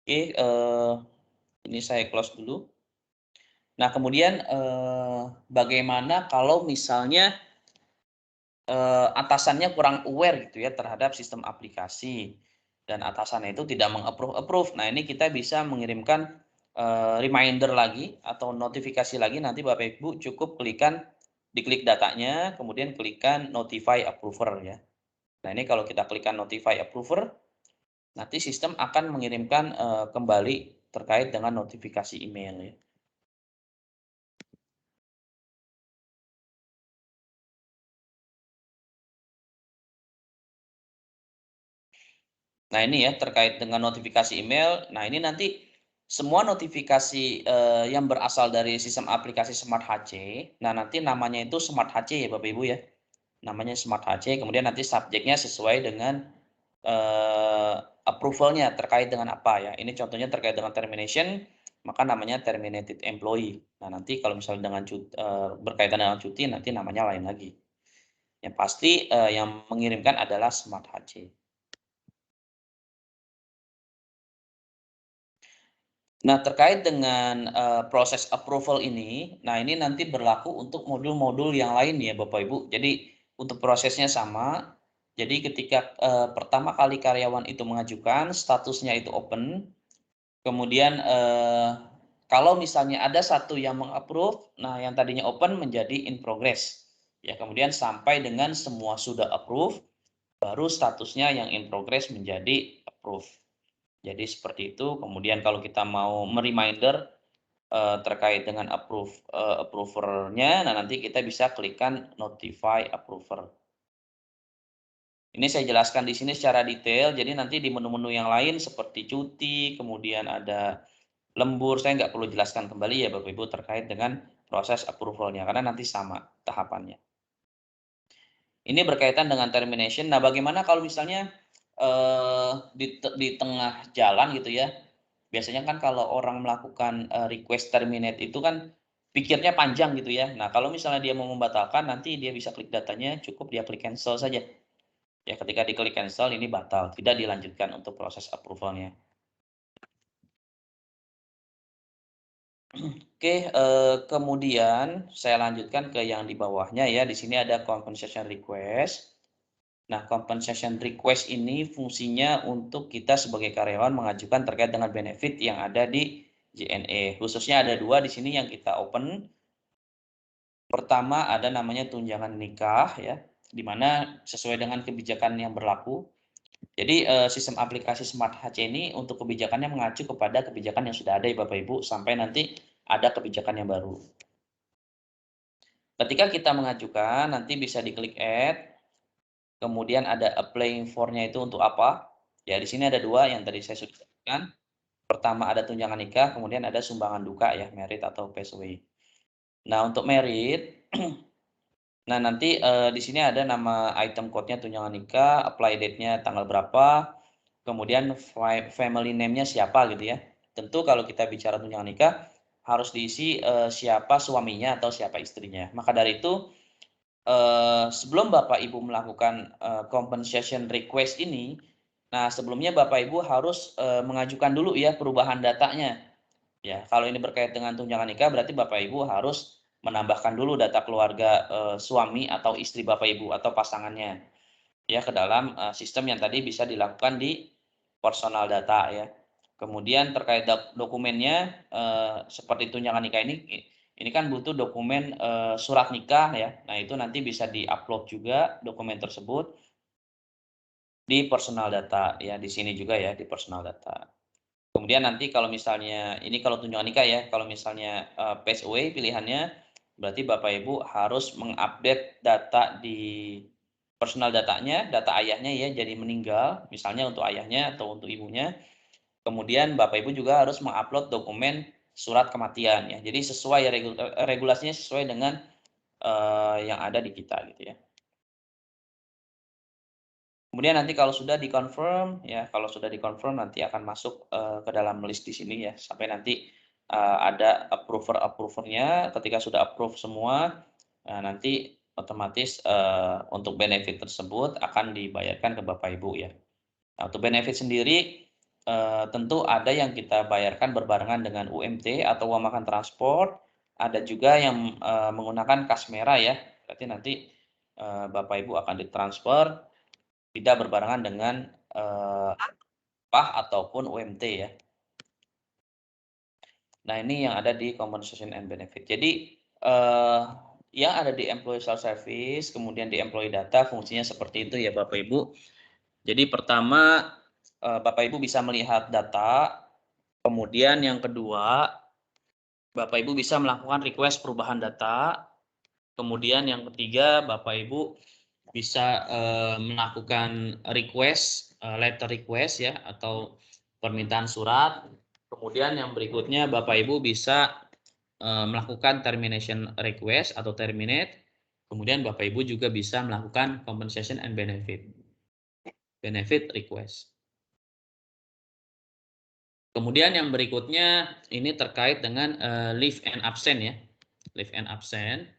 Oke, ini saya close dulu. Nah kemudian, bagaimana kalau misalnya, atasannya kurang aware gitu ya terhadap sistem aplikasi, dan atasannya itu tidak meng-approve. Nah, ini kita bisa mengirimkan, reminder lagi atau notifikasi lagi, nanti Bapak Ibu cukup diklik datanya, kemudian klikkan notify approver ya. Nah, ini kalau kita klikkan notify approver, nanti sistem akan mengirimkan, kembali terkait dengan notifikasi email ya. Nah, ini ya terkait dengan notifikasi email. Nah, ini nanti semua notifikasi, yang berasal dari sistem aplikasi Smart HC, nah nanti namanya itu Smart HC ya Bapak Ibu ya, namanya Smart HC, kemudian nanti subjeknya sesuai dengan, approval-nya terkait dengan apa ya. Ini contohnya terkait dengan termination, maka namanya terminated employee. Nah, nanti kalau misalnya dengan berkaitan dengan cuti, nanti namanya lain lagi. Yang pasti, yang mengirimkan adalah Smart HC. Nah, terkait dengan, proses approval ini, nah ini nanti berlaku untuk modul-modul yang lain ya Bapak Ibu. Jadi untuk prosesnya sama, jadi ketika, pertama kali karyawan itu mengajukan, statusnya itu open, kemudian, kalau misalnya ada satu yang meng-approve, nah yang tadinya open menjadi in progress. Ya, kemudian sampai dengan semua sudah approve, baru statusnya yang in progress menjadi approve. Jadi seperti itu, kemudian kalau kita mau me-reminder, terkait dengan approver-nya, nah nanti kita bisa klikkan notify approver. Ini saya jelaskan di sini secara detail, jadi nanti di menu-menu yang lain seperti cuti, kemudian ada lembur, saya nggak perlu jelaskan kembali ya Bapak Ibu terkait dengan proses approval-nya, karena nanti sama tahapannya. Ini berkaitan dengan termination. Nah, bagaimana kalau misalnya, di tengah jalan gitu ya, biasanya kan kalau orang melakukan, request terminate itu kan pikirnya panjang gitu ya. Nah, kalau misalnya dia mau membatalkan, nanti dia bisa klik datanya, cukup dia klik cancel saja. Ya, ketika diklik cancel ini batal, tidak dilanjutkan untuk proses approval-nya. Oke, kemudian saya lanjutkan ke yang di bawahnya ya. Di sini ada compensation request. Nah, compensation request ini fungsinya untuk kita sebagai karyawan mengajukan terkait dengan benefit yang ada di JNE. Khususnya ada dua di sini yang kita open. Pertama ada namanya tunjangan nikah ya, di mana sesuai dengan kebijakan yang berlaku. Jadi, sistem aplikasi Smart HC ini untuk kebijakannya mengacu kepada kebijakan yang sudah ada ya Bapak Ibu, sampai nanti ada kebijakan yang baru. Ketika kita mengajukan, nanti bisa diklik add, kemudian ada applying for-nya itu untuk apa. Ya, di sini ada dua yang tadi saya sudah sebutkan. Pertama ada tunjangan nikah, kemudian ada sumbangan duka ya, merit atau pass away. Nah, untuk merit, nah nanti, di sini ada nama item code-nya tunjangan nikah, apply date-nya tanggal berapa, kemudian family name-nya siapa gitu ya. Tentu kalau kita bicara tunjangan nikah, harus diisi, siapa suaminya atau siapa istrinya. Maka dari itu, sebelum Bapak Ibu melakukan, compensation request ini, nah sebelumnya Bapak Ibu harus, mengajukan dulu ya perubahan datanya. Ya, kalau ini berkait dengan tunjangan nikah berarti Bapak Ibu harus menambahkan dulu data keluarga, suami atau istri Bapak Ibu atau pasangannya, ya ke dalam, sistem yang tadi bisa dilakukan di personal data ya. Kemudian terkait dokumennya, seperti tunjangan nikah ini kan butuh dokumen, surat nikah ya. Nah itu nanti bisa di-upload juga dokumen tersebut di personal data ya, di sini juga ya, di personal data. Kemudian nanti kalau misalnya ini kalau tunjangan nikah ya, kalau misalnya, pass away pilihannya, berarti Bapak Ibu harus mengupdate data di personal datanya, data ayahnya ya, jadi meninggal, misalnya untuk ayahnya atau untuk ibunya. Kemudian Bapak Ibu juga harus mengupload dokumen surat kematian ya. Jadi sesuai regulasinya sesuai dengan, yang ada di kita gitu ya. Kemudian nanti kalau sudah dikonfirm ya, kalau sudah dikonfirm nanti akan masuk, ke dalam list di sini ya, sampai nanti, ada approver-nya, ketika sudah approve semua, nanti otomatis, untuk benefit tersebut akan dibayarkan ke Bapak Ibu ya. Nah, untuk benefit sendiri, tentu ada yang kita bayarkan berbarengan dengan UMT atau uang makan transport, ada juga yang, menggunakan kas merah ya, berarti nanti, Bapak Ibu akan ditransfer tidak berbarengan dengan, upah ataupun UMT ya. Nah ini yang ada di compensation and benefit. Jadi, yang ada di employee self service, kemudian di employee data fungsinya seperti itu ya Bapak Ibu. Jadi pertama, Bapak Ibu bisa melihat data, kemudian yang kedua, Bapak Ibu bisa melakukan request perubahan data, kemudian yang ketiga Bapak Ibu bisa, melakukan request, letter request ya atau permintaan surat. Kemudian yang berikutnya Bapak Ibu bisa, melakukan termination request atau terminate. Kemudian Bapak Ibu juga bisa melakukan compensation and benefit request. Kemudian yang berikutnya ini terkait dengan, leave and absent ya, leave and absent.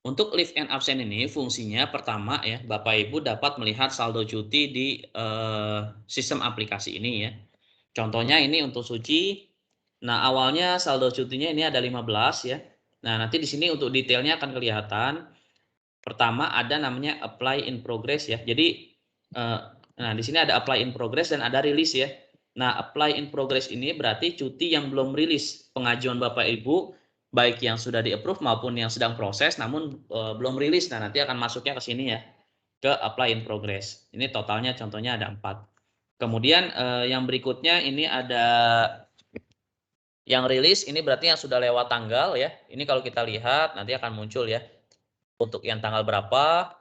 Untuk leave and absent ini fungsinya pertama ya, Bapak Ibu dapat melihat saldo cuti di, sistem aplikasi ini ya. Contohnya ini untuk Suci, nah awalnya saldo cutinya ini ada 15 ya. Nah nanti di sini untuk detailnya akan kelihatan, pertama ada namanya apply in progress ya. Jadi, nah di sini ada apply in progress dan ada release ya. Nah apply in progress ini berarti cuti yang belum rilis, pengajuan Bapak Ibu baik yang sudah di-approve maupun yang sedang proses namun, belum rilis. Nah nanti akan masuknya ke sini ya, ke apply in progress. Ini totalnya contohnya ada 4. Kemudian, yang berikutnya ini ada yang rilis, ini berarti yang sudah lewat tanggal ya. Ini kalau kita lihat nanti akan muncul ya, untuk yang tanggal berapa.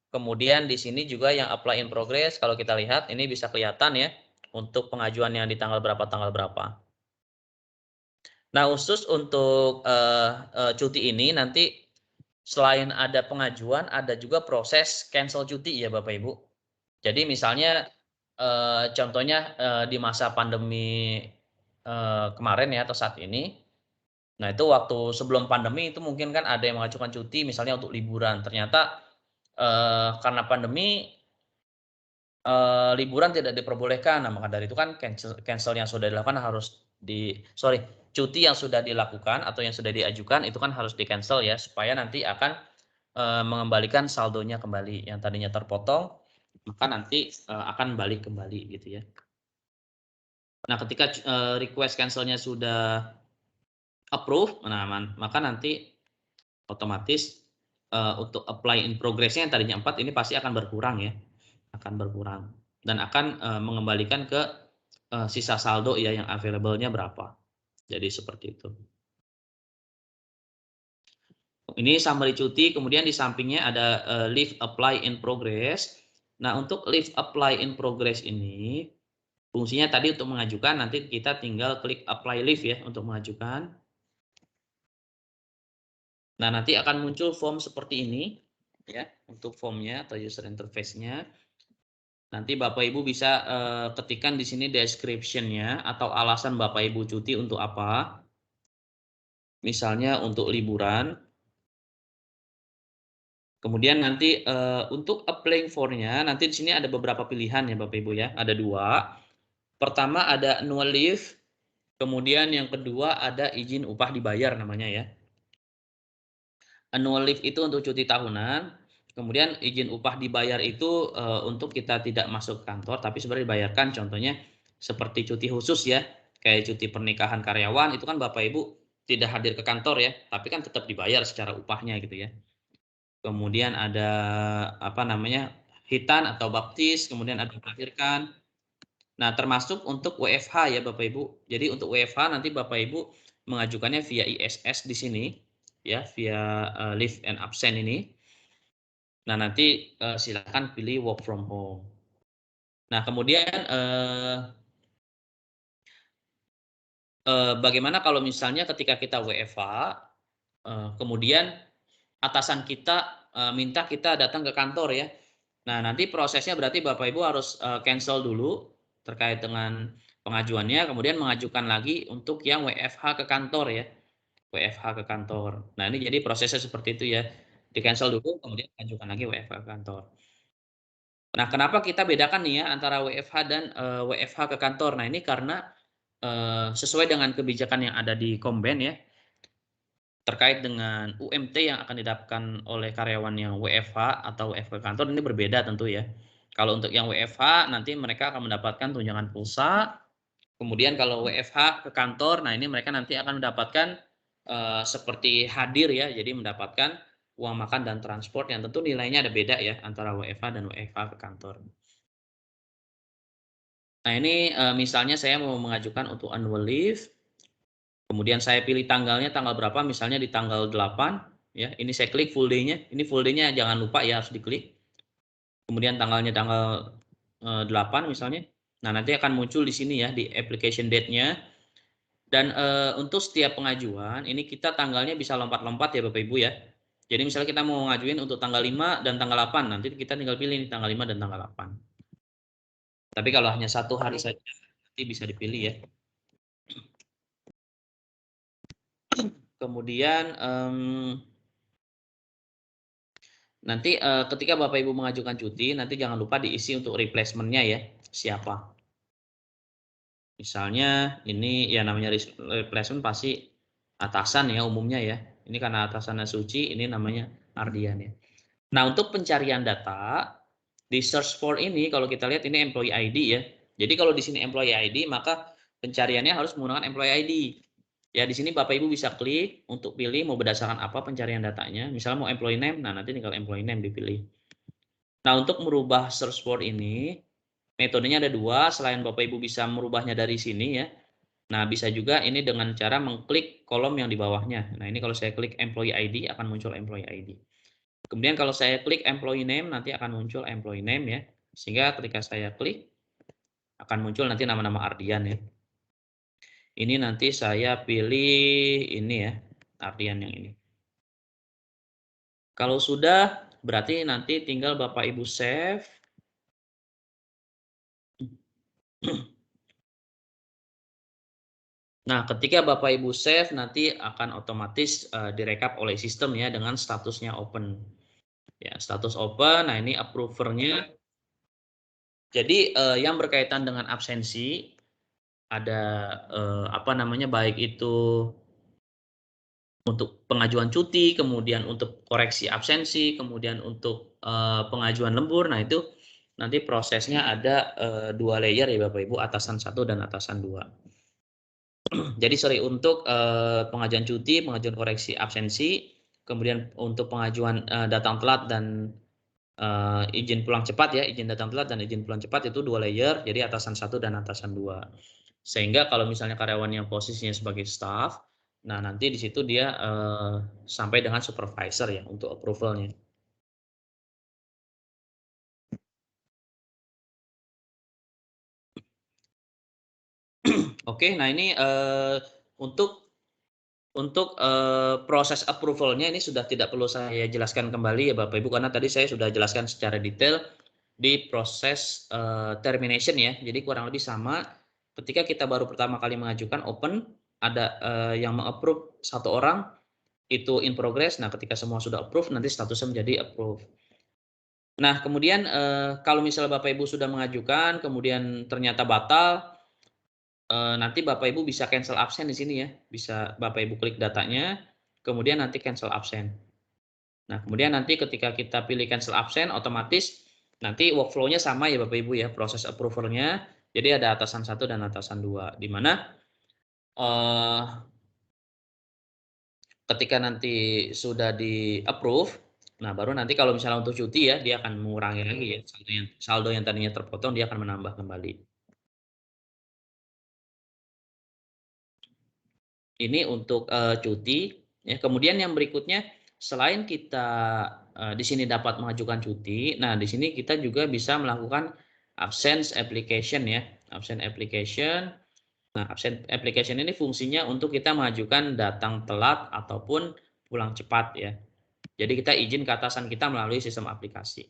Kemudian di sini juga yang apply in progress, kalau kita lihat ini bisa kelihatan ya, untuk pengajuan yang di tanggal berapa tanggal berapa. Nah khusus untuk, cuti ini nanti selain ada pengajuan, ada juga proses cancel cuti ya Bapak Ibu. Jadi misalnya, contohnya, di masa pandemi, kemarin ya atau saat ini, nah itu waktu sebelum pandemi itu mungkin kan ada yang mengajukan cuti misalnya untuk liburan, ternyata, karena pandemi, liburan tidak diperbolehkan. Nah maka dari itu kan cancel yang sudah dilakukan harus cuti yang sudah dilakukan atau yang sudah diajukan itu kan harus di-cancel ya, supaya nanti akan, mengembalikan saldonya kembali, yang tadinya terpotong, maka nanti, akan balik kembali gitu ya. Nah ketika, request cancel-nya sudah approve, nah maka nanti otomatis, untuk apply in progress-nya yang tadinya 4 ini pasti akan berkurang ya, akan berkurang dan akan, mengembalikan ke, sisa saldo ya yang available-nya berapa. Jadi seperti itu. Ini summary cuti, kemudian di sampingnya ada, leave apply in progress. Nah, untuk leave apply in progress ini, fungsinya tadi untuk mengajukan, nanti kita tinggal klik apply leave ya untuk mengajukan. Nah, nanti akan muncul form seperti ini ya, untuk formnya atau user interface-nya. Nanti Bapak Ibu bisa, ketikkan di sini description-nya atau alasan Bapak Ibu cuti untuk apa. Misalnya untuk liburan. Kemudian nanti untuk applying for-nya nanti di sini ada beberapa pilihan ya Bapak Ibu ya, ada 2. Pertama ada annual leave, kemudian yang kedua ada izin upah dibayar namanya ya. Annual leave itu untuk cuti tahunan, kemudian izin upah dibayar itu untuk kita tidak masuk kantor tapi sebenarnya dibayarkan, contohnya seperti cuti khusus ya, kayak cuti pernikahan karyawan itu kan Bapak Ibu tidak hadir ke kantor ya, tapi kan tetap dibayar secara upahnya gitu ya. Kemudian ada apa namanya, khitan atau baptis, kemudian ada melahirkan. Nah, termasuk untuk WFH ya Bapak Ibu. Jadi untuk WFH nanti Bapak Ibu mengajukannya via ISS di sini ya, via leave and absent ini. Nah, nanti silakan pilih work from home. Nah, kemudian bagaimana kalau misalnya ketika kita WFH, kemudian atasan kita minta kita datang ke kantor ya. Nah, nanti prosesnya berarti Bapak Ibu harus cancel dulu terkait dengan pengajuannya, kemudian mengajukan lagi untuk yang WFH ke kantor ya. WFH ke kantor. Nah, ini jadi prosesnya seperti itu ya. Di-cancel dulu, kemudian ajukan lagi WFH ke kantor. Nah, kenapa kita bedakan nih ya antara WFH dan WFH ke kantor? Nah, ini karena sesuai dengan kebijakan yang ada di Komben ya, terkait dengan UMT yang akan didapatkan oleh karyawan yang WFH atau WFH ke kantor ini berbeda tentu ya. Kalau untuk yang WFH nanti mereka akan mendapatkan tunjangan pulsa, kemudian kalau WFH ke kantor, nah ini mereka nanti akan mendapatkan seperti hadir ya, jadi mendapatkan uang makan dan transport yang tentu nilainya ada beda ya antara WFH dan WFH ke kantor. Nah ini misalnya saya mau mengajukan untuk annual leave, kemudian saya pilih tanggalnya tanggal berapa, misalnya di tanggal 8, ya. Ini saya klik full day-nya. Ini full day-nya jangan lupa ya harus diklik. Kemudian tanggalnya tanggal 8 misalnya. Nah, nanti akan muncul di sini ya di application date-nya. Dan untuk setiap pengajuan ini kita tanggalnya bisa lompat-lompat ya Bapak Ibu ya. Jadi misalnya kita mau ngajuin untuk tanggal 5 dan tanggal 8, nanti kita tinggal pilih nih tanggal 5 dan tanggal 8. Tapi kalau hanya satu hari saja nanti bisa dipilih ya. Kemudian nanti ketika Bapak Ibu mengajukan cuti, nanti jangan lupa diisi untuk replacement-nya ya, siapa. Misalnya ini ya namanya replacement pasti atasan ya umumnya ya. Ini karena atasannya Suci, ini namanya Ardian ya. Nah, untuk pencarian data di search for ini kalau kita lihat ini employee ID ya. Jadi kalau di sini employee ID maka pencariannya harus menggunakan employee ID. Ya di sini Bapak Ibu bisa klik untuk pilih mau berdasarkan apa pencarian datanya. Misalnya mau employee name, nah nanti tinggal employee name dipilih. Nah, untuk merubah search for ini, metodenya ada 2, selain Bapak Ibu bisa merubahnya dari sini ya. Nah, bisa juga ini dengan cara mengklik kolom yang di bawahnya. Nah, ini kalau saya klik employee ID akan muncul employee ID. Kemudian kalau saya klik employee name nanti akan muncul employee name ya. Sehingga ketika saya klik akan muncul nanti nama-nama Ardian ya. Ini nanti saya pilih ini ya, Ardian yang ini. Kalau sudah berarti nanti tinggal Bapak Ibu save. Nah, ketika Bapak Ibu save nanti akan otomatis direkap oleh sistem ya dengan statusnya open. Ya, status open. Nah, ini approver-nya. Jadi yang berkaitan dengan absensi ada apa namanya baik itu untuk pengajuan cuti, kemudian untuk koreksi absensi, kemudian untuk pengajuan lembur. Nah, itu nanti prosesnya ada 2 layer ya Bapak Ibu, atasan 1 dan atasan 2. Jadi sorry untuk pengajuan cuti, pengajuan koreksi absensi, kemudian untuk pengajuan datang telat dan izin pulang cepat ya, izin datang telat dan izin pulang cepat itu 2 layer, jadi atasan 1 dan atasan 2. Sehingga kalau misalnya karyawan yang posisinya sebagai staff, nah nanti di situ dia sampai dengan supervisor ya untuk approval-nya. Oke, nah ini untuk proses approval-nya ini sudah tidak perlu saya jelaskan kembali ya Bapak Ibu, karena tadi saya sudah jelaskan secara detail di proses termination ya. Jadi kurang lebih sama ketika kita baru pertama kali mengajukan open, ada yang meng-approve 1 orang, itu in progress. Nah, ketika semua sudah approve, nanti statusnya menjadi approve. Nah, kemudian kalau misalnya Bapak Ibu sudah mengajukan, kemudian ternyata batal, nanti Bapak Ibu bisa cancel absen di sini ya. Bisa Bapak Ibu klik datanya, kemudian nanti cancel absen. Nah, kemudian nanti ketika kita pilih cancel absen, otomatis nanti workflow-nya sama ya Bapak Ibu ya, proses approval-nya. Jadi ada atasan 1 dan atasan 2, di mana ketika nanti sudah di-approve, nah baru nanti kalau misalnya untuk cuti ya, dia akan mengurangi lagi ya, saldo yang tadinya terpotong, dia akan menambah kembali. Ini untuk, cuti, ya. Kemudian yang berikutnya, selain kita, di sini dapat mengajukan cuti, nah di sini kita juga bisa melakukan absence application ya, absence application. Nah, absence application ini fungsinya untuk kita mengajukan datang telat ataupun pulang cepat ya. Jadi kita izin ke atasan kita melalui sistem aplikasi.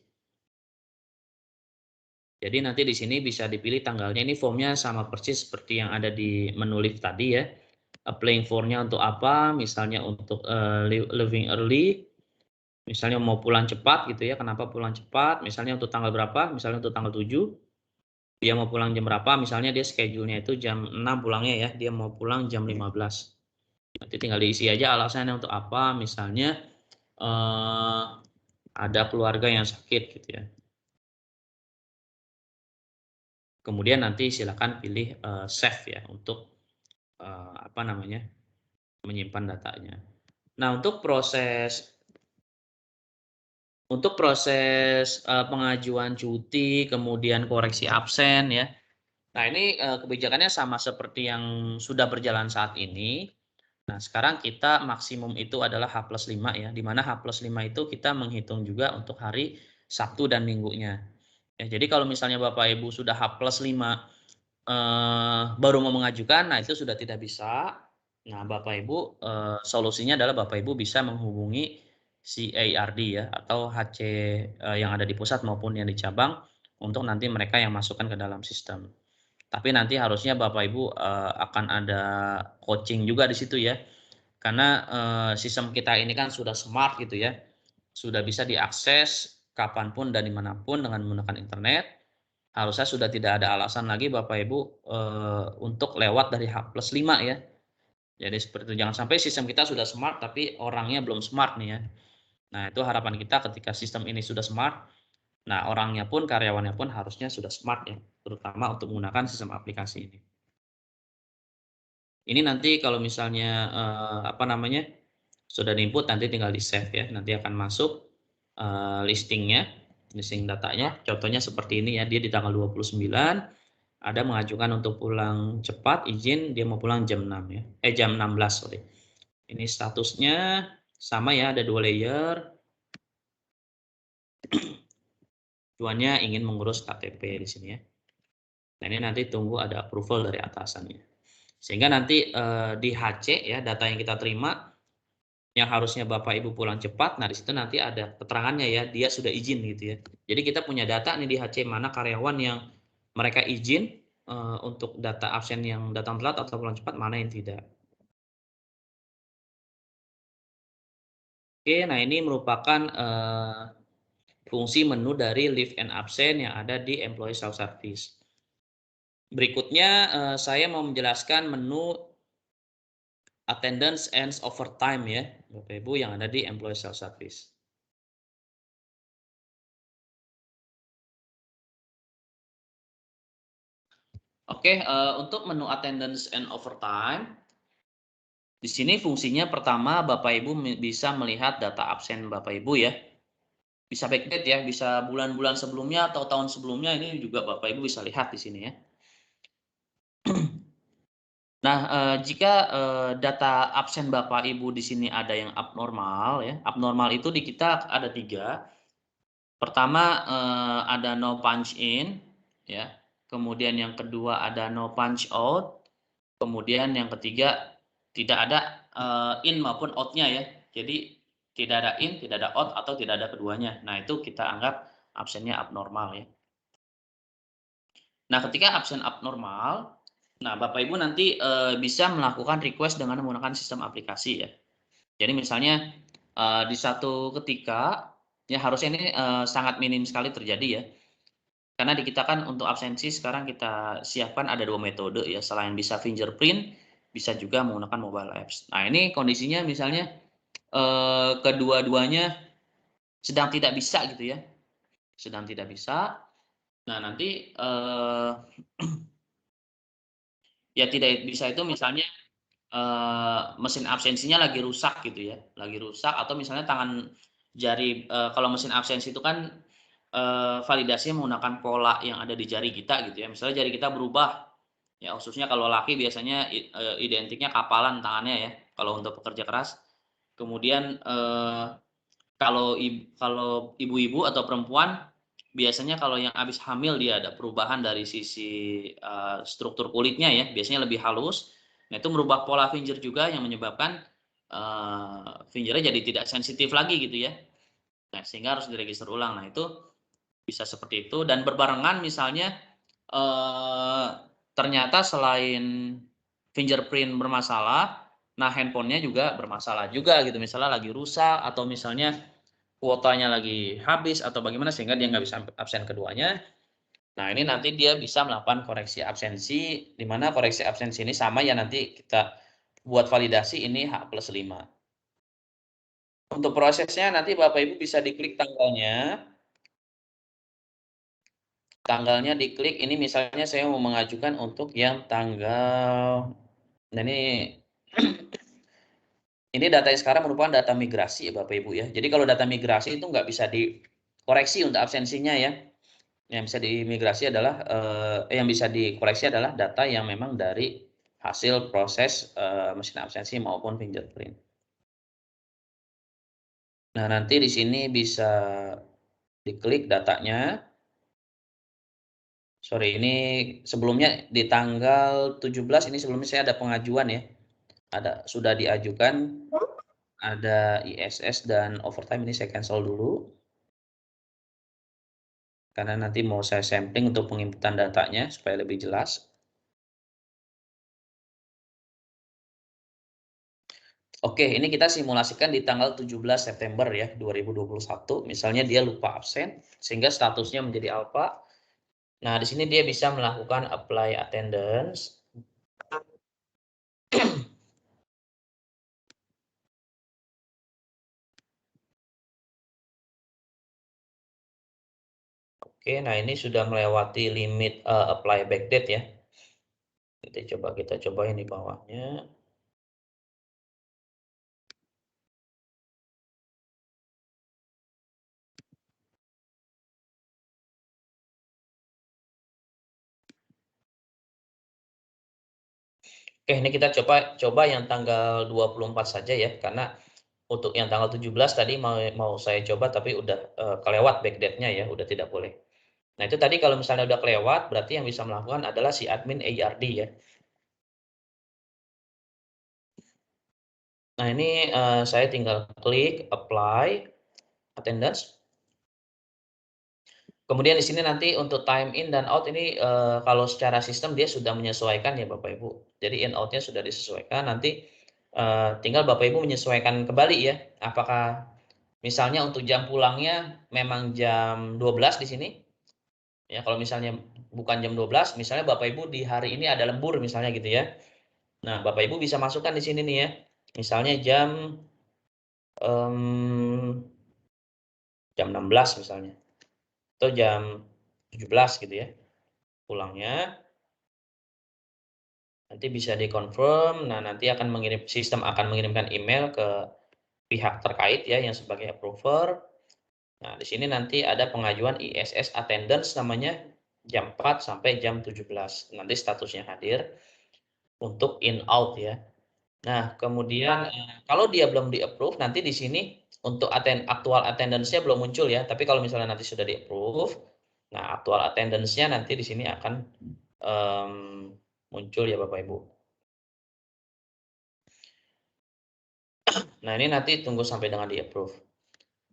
Jadi nanti di sini bisa dipilih tanggalnya, ini formnya sama persis seperti yang ada di menu lift tadi ya. Applying for-nya untuk apa, misalnya untuk leaving early, misalnya mau pulang cepat gitu ya, kenapa pulang cepat, misalnya untuk tanggal berapa, misalnya untuk tanggal 7, dia mau pulang jam berapa, misalnya dia schedule-nya itu jam 6 pulangnya ya, dia mau pulang jam 15. Nanti tinggal diisi aja alasannya untuk apa, misalnya ada keluarga yang sakit gitu ya. Kemudian nanti silakan pilih save ya untuk apa namanya, menyimpan datanya. Nah, untuk proses pengajuan cuti, kemudian koreksi absen ya. Nah, ini kebijakannya sama seperti yang sudah berjalan saat ini. Nah, sekarang kita maksimum itu adalah H+5 ya, di mana H+5 itu kita menghitung juga untuk hari Sabtu dan Minggunya. Ya, jadi kalau misalnya Bapak Ibu sudah H+5 baru mau mengajukan, nah itu sudah tidak bisa. Nah, Bapak Ibu solusinya adalah Bapak Ibu bisa menghubungi CARD ya, atau HC yang ada di pusat maupun yang di cabang, untuk nanti mereka yang masukkan ke dalam sistem. Tapi nanti harusnya Bapak Ibu akan ada coaching juga di situ ya, karena sistem kita ini kan sudah smart gitu ya, sudah bisa diakses kapanpun dan dimanapun dengan menggunakan internet. Harusnya sudah tidak ada alasan lagi Bapak Ibu untuk lewat dari H+5 ya. Jadi seperti itu, jangan sampai sistem kita sudah smart tapi orangnya belum smart nih ya. Nah, itu harapan kita ketika sistem ini sudah smart, nah orangnya pun, karyawannya pun harusnya sudah smart ya, terutama untuk menggunakan sistem aplikasi ini. Ini nanti kalau misalnya apa namanya, sudah di-input nanti tinggal di-save ya, nanti akan masuk listing datanya. Contohnya seperti ini ya, dia di tanggal 29 ada mengajukan untuk pulang cepat, izin dia mau pulang jam 6 ya, jam 16 sorry. Ini statusnya sama ya, ada 2 layer. Tujuannya ingin mengurus KTP di sini ya. Nah, ini nanti tunggu ada approval dari atasannya. Sehingga nanti di HC ya, data yang kita terima yang harusnya Bapak Ibu pulang cepat, nah di situ nanti ada keterangannya ya, dia sudah izin gitu ya. Jadi kita punya data nih di HC, mana karyawan yang mereka izin untuk data absen yang datang telat atau pulang cepat, mana yang tidak. Oke, nah ini merupakan fungsi menu dari leave and absent yang ada di employee self service. Berikutnya saya mau menjelaskan menu attendance and overtime ya, Bapak Ibu, yang ada di employee self service. Oke, untuk menu attendance and overtime, di sini fungsinya pertama Bapak Ibu bisa melihat data absen Bapak Ibu ya. Bisa backdate ya, bisa bulan-bulan sebelumnya atau tahun sebelumnya, ini juga Bapak Ibu bisa lihat di sini ya. Nah, jika data absen Bapak Ibu di sini ada yang abnormal ya, abnormal itu di kita ada 3. Pertama, ada no punch in ya, kemudian yang kedua ada no punch out, kemudian yang ketiga tidak ada in maupun out-nya ya. Jadi tidak ada in, tidak ada out, atau tidak ada keduanya. Nah, itu kita anggap absennya abnormal ya. Nah, ketika absen abnormal, nah Bapak Ibu nanti bisa melakukan request dengan menggunakan sistem aplikasi ya. Jadi misalnya di satu ketika, ya harusnya ini sangat minim sekali terjadi ya. Karena di kita kan untuk absensi sekarang kita siapkan ada 2 metode ya, selain bisa fingerprint, bisa juga menggunakan mobile apps. Nah ini kondisinya misalnya kedua-duanya sedang tidak bisa gitu ya, sedang tidak bisa. Nah nanti ya tidak bisa itu misalnya mesin absensinya lagi rusak gitu ya, lagi rusak atau misalnya tangan jari kalau mesin absensi itu kan validasinya menggunakan pola yang ada di jari kita gitu ya. Misalnya jari kita berubah, ya khususnya kalau laki biasanya identiknya kapalan tangannya ya, kalau untuk pekerja keras. Kemudian kalau ibu-ibu atau perempuan, biasanya kalau yang habis hamil dia ada perubahan dari sisi, struktur kulitnya ya, biasanya lebih halus. Nah itu merubah pola finger juga yang menyebabkan, fingernya jadi tidak sensitif lagi gitu ya. Nah sehingga harus diregister ulang. Nah itu bisa seperti itu dan berbarengan misalnya, eee, ternyata selain fingerprint bermasalah, nah handphonenya juga bermasalah juga gitu, misalnya lagi rusak atau misalnya kuotanya lagi habis atau bagaimana sehingga dia nggak bisa absen keduanya. Nah ini nanti dia bisa melakukan koreksi absensi, di mana koreksi absensi ini sama ya nanti kita buat validasi ini H+5. Untuk prosesnya nanti Bapak Ibu bisa diklik tanggalnya. Tanggalnya diklik, ini misalnya saya mau mengajukan untuk yang tanggal nah ini data yang sekarang merupakan data migrasi ya Bapak Ibu ya. Jadi kalau data migrasi itu nggak bisa dikoreksi untuk absensinya ya. Yang bisa diimigrasi adalah yang bisa dikoreksi adalah data yang memang dari hasil proses, mesin absensi maupun fingerprint. Nah, nanti di sini bisa diklik datanya. Sorry, ini sebelumnya di tanggal 17 ini sebelumnya saya ada pengajuan ya, sudah diajukan, ada ISS dan overtime ini saya cancel dulu, karena nanti mau saya sampling untuk penginputan datanya supaya lebih jelas. Oke, ini kita simulasikan di tanggal 17 September ya, 2021. Misalnya dia lupa absen, sehingga statusnya menjadi alpha. Nah, di sini dia bisa melakukan apply attendance. Oke, nah ini sudah melewati limit apply backdate ya. Kita cobain di bawahnya. Oke, ini kita coba yang tanggal 24 saja ya, karena untuk yang tanggal 17 tadi mau saya coba tapi udah kelewat backdate-nya ya, udah tidak boleh. Nah, itu tadi kalau misalnya udah kelewat, berarti yang bisa melakukan adalah si admin ARD ya. Nah, ini saya tinggal klik apply attendance. Kemudian di sini nanti untuk time in dan out ini kalau secara sistem dia sudah menyesuaikan ya Bapak Ibu. Jadi in out-nya sudah disesuaikan, nanti tinggal Bapak Ibu menyesuaikan kembali ya. Apakah misalnya untuk jam pulangnya memang jam 12 di sini, ya kalau misalnya bukan jam 12, misalnya Bapak Ibu di hari ini ada lembur misalnya gitu ya. Nah, Bapak Ibu bisa masukkan di sini nih ya. Misalnya mmm, jam 16 misalnya, atau jam 17 gitu ya pulangnya, nanti bisa di-confirm. Nah, nanti sistem akan mengirimkan email ke pihak terkait ya yang sebagai approver. Nah, di sini nanti ada pengajuan ISS attendance namanya jam 4 sampai jam 17. Nanti statusnya hadir untuk in out ya. Nah, kemudian kalau dia belum di-approve nanti di sini untuk aktual attendance-nya belum muncul ya, tapi kalau misalnya nanti sudah di-approve, nah aktual attendance-nya nanti di sini akan muncul ya Bapak Ibu. Nah, ini nanti tunggu sampai dengan di-approve.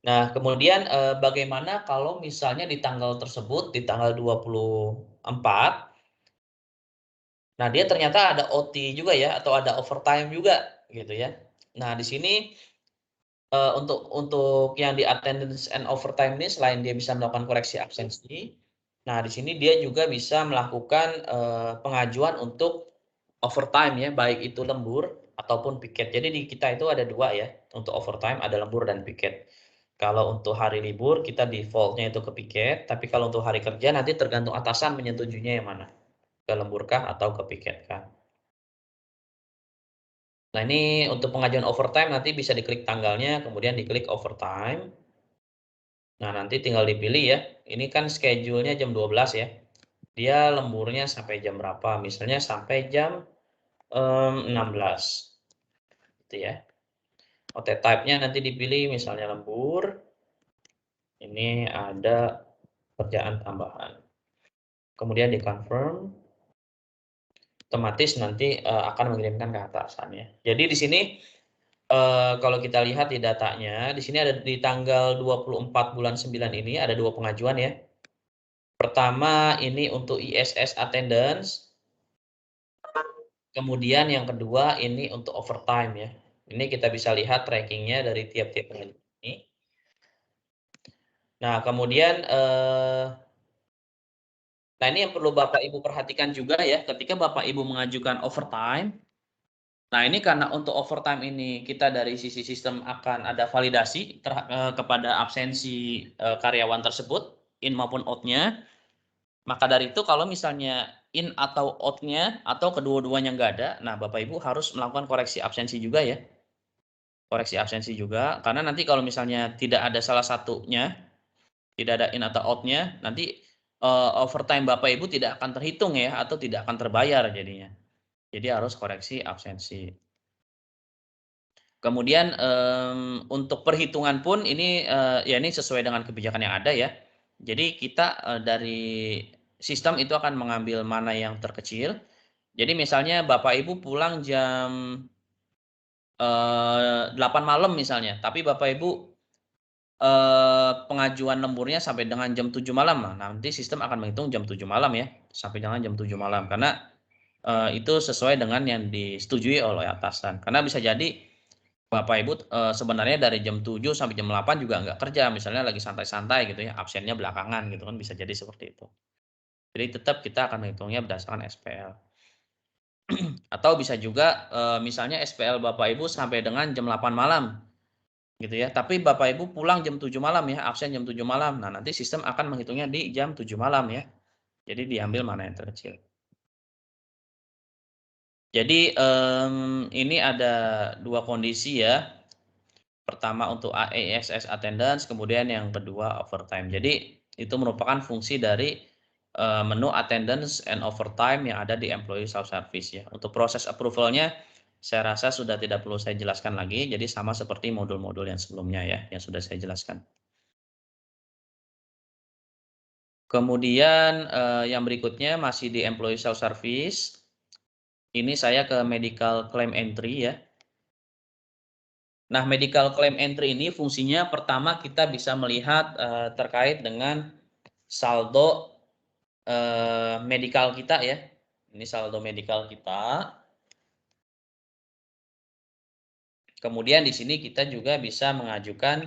Nah, kemudian bagaimana kalau misalnya di tanggal tersebut, di tanggal 24, nah dia ternyata ada OT juga ya, atau ada overtime juga gitu ya. Nah, di sini Untuk yang di attendance and overtime ini selain dia bisa melakukan koreksi absensi, nah di sini dia juga bisa melakukan pengajuan untuk overtime ya, baik itu lembur ataupun piket. Jadi di kita itu ada dua ya, untuk overtime ada lembur dan piket. Kalau untuk hari libur kita defaultnya itu ke piket, tapi kalau untuk hari kerja nanti tergantung atasan menyetujuinya yang mana, ke lembur kah atau ke piket kah. Nah ini untuk pengajuan overtime nanti bisa diklik tanggalnya, kemudian diklik overtime. Nah, nanti tinggal dipilih ya. Ini kan schedule-nya jam 12 ya. Dia lemburnya sampai jam berapa? Misalnya sampai jam 16. Gitu ya. OT type-nya nanti dipilih misalnya lembur. Ini ada kerjaan tambahan. Kemudian di-confirm. Otomatis nanti akan mengirimkan ke atasannya. Jadi di sini kalau kita lihat di datanya, di sini ada di tanggal 24 bulan 9 ini ada dua pengajuan ya. Pertama ini untuk ISS attendance. Kemudian yang kedua ini untuk overtime ya. Ini kita bisa lihat trackingnya dari tiap-tiap pengajuan ini. Nah, kemudian nah ini yang perlu Bapak Ibu perhatikan juga ya, ketika Bapak Ibu mengajukan overtime. Nah, ini karena untuk overtime ini kita dari sisi sistem akan ada validasi kepada absensi karyawan tersebut, in maupun out-nya. Maka dari itu kalau misalnya in atau out-nya atau kedua-duanya nggak ada, nah Bapak Ibu harus melakukan koreksi absensi juga ya. Koreksi absensi juga, karena nanti kalau misalnya tidak ada salah satunya, tidak ada in atau out-nya, nanti overtime Bapak Ibu tidak akan terhitung ya, atau tidak akan terbayar jadinya. Jadi harus koreksi absensi. Kemudian untuk perhitungan pun ini ya ini sesuai dengan kebijakan yang ada ya. Jadi kita dari sistem itu akan mengambil mana yang terkecil. Jadi misalnya Bapak Ibu pulang jam 8 malam misalnya, tapi Bapak Ibu pengajuan lemburnya sampai dengan jam 7 malam. Nah, nanti sistem akan menghitung jam 7 malam ya, sampai dengan jam 7 malam. Karena itu sesuai dengan yang disetujui oleh atasan. Karena bisa jadi Bapak Ibu sebenarnya dari jam 7 sampai jam 8 juga nggak kerja, misalnya lagi santai-santai gitu ya, absennya belakangan gitu kan, bisa jadi seperti itu. Jadi tetap kita akan menghitungnya berdasarkan SPL. Atau bisa juga misalnya SPL Bapak Ibu sampai dengan jam 8 malam. Gitu ya. Tapi Bapak Ibu pulang jam 7 malam ya, absen jam 7 malam. Nah, nanti sistem akan menghitungnya di jam 7 malam ya. Jadi diambil mana yang terkecil. Jadi ini ada dua kondisi ya. Pertama untuk AESS attendance, kemudian yang kedua overtime. Jadi itu merupakan fungsi dari menu attendance and overtime yang ada di employee self-service ya. Untuk proses approval-nya saya rasa sudah tidak perlu saya jelaskan lagi, jadi sama seperti modul-modul yang sebelumnya ya, yang sudah saya jelaskan. Kemudian yang berikutnya masih di employee self-service. Ini saya ke medical claim entry ya. Nah, medical claim entry ini fungsinya pertama kita bisa melihat terkait dengan saldo medikal kita ya. Ini saldo medikal kita. Kemudian di sini kita juga bisa mengajukan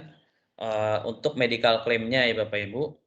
untuk medical claim-nya ya Bapak Ibu.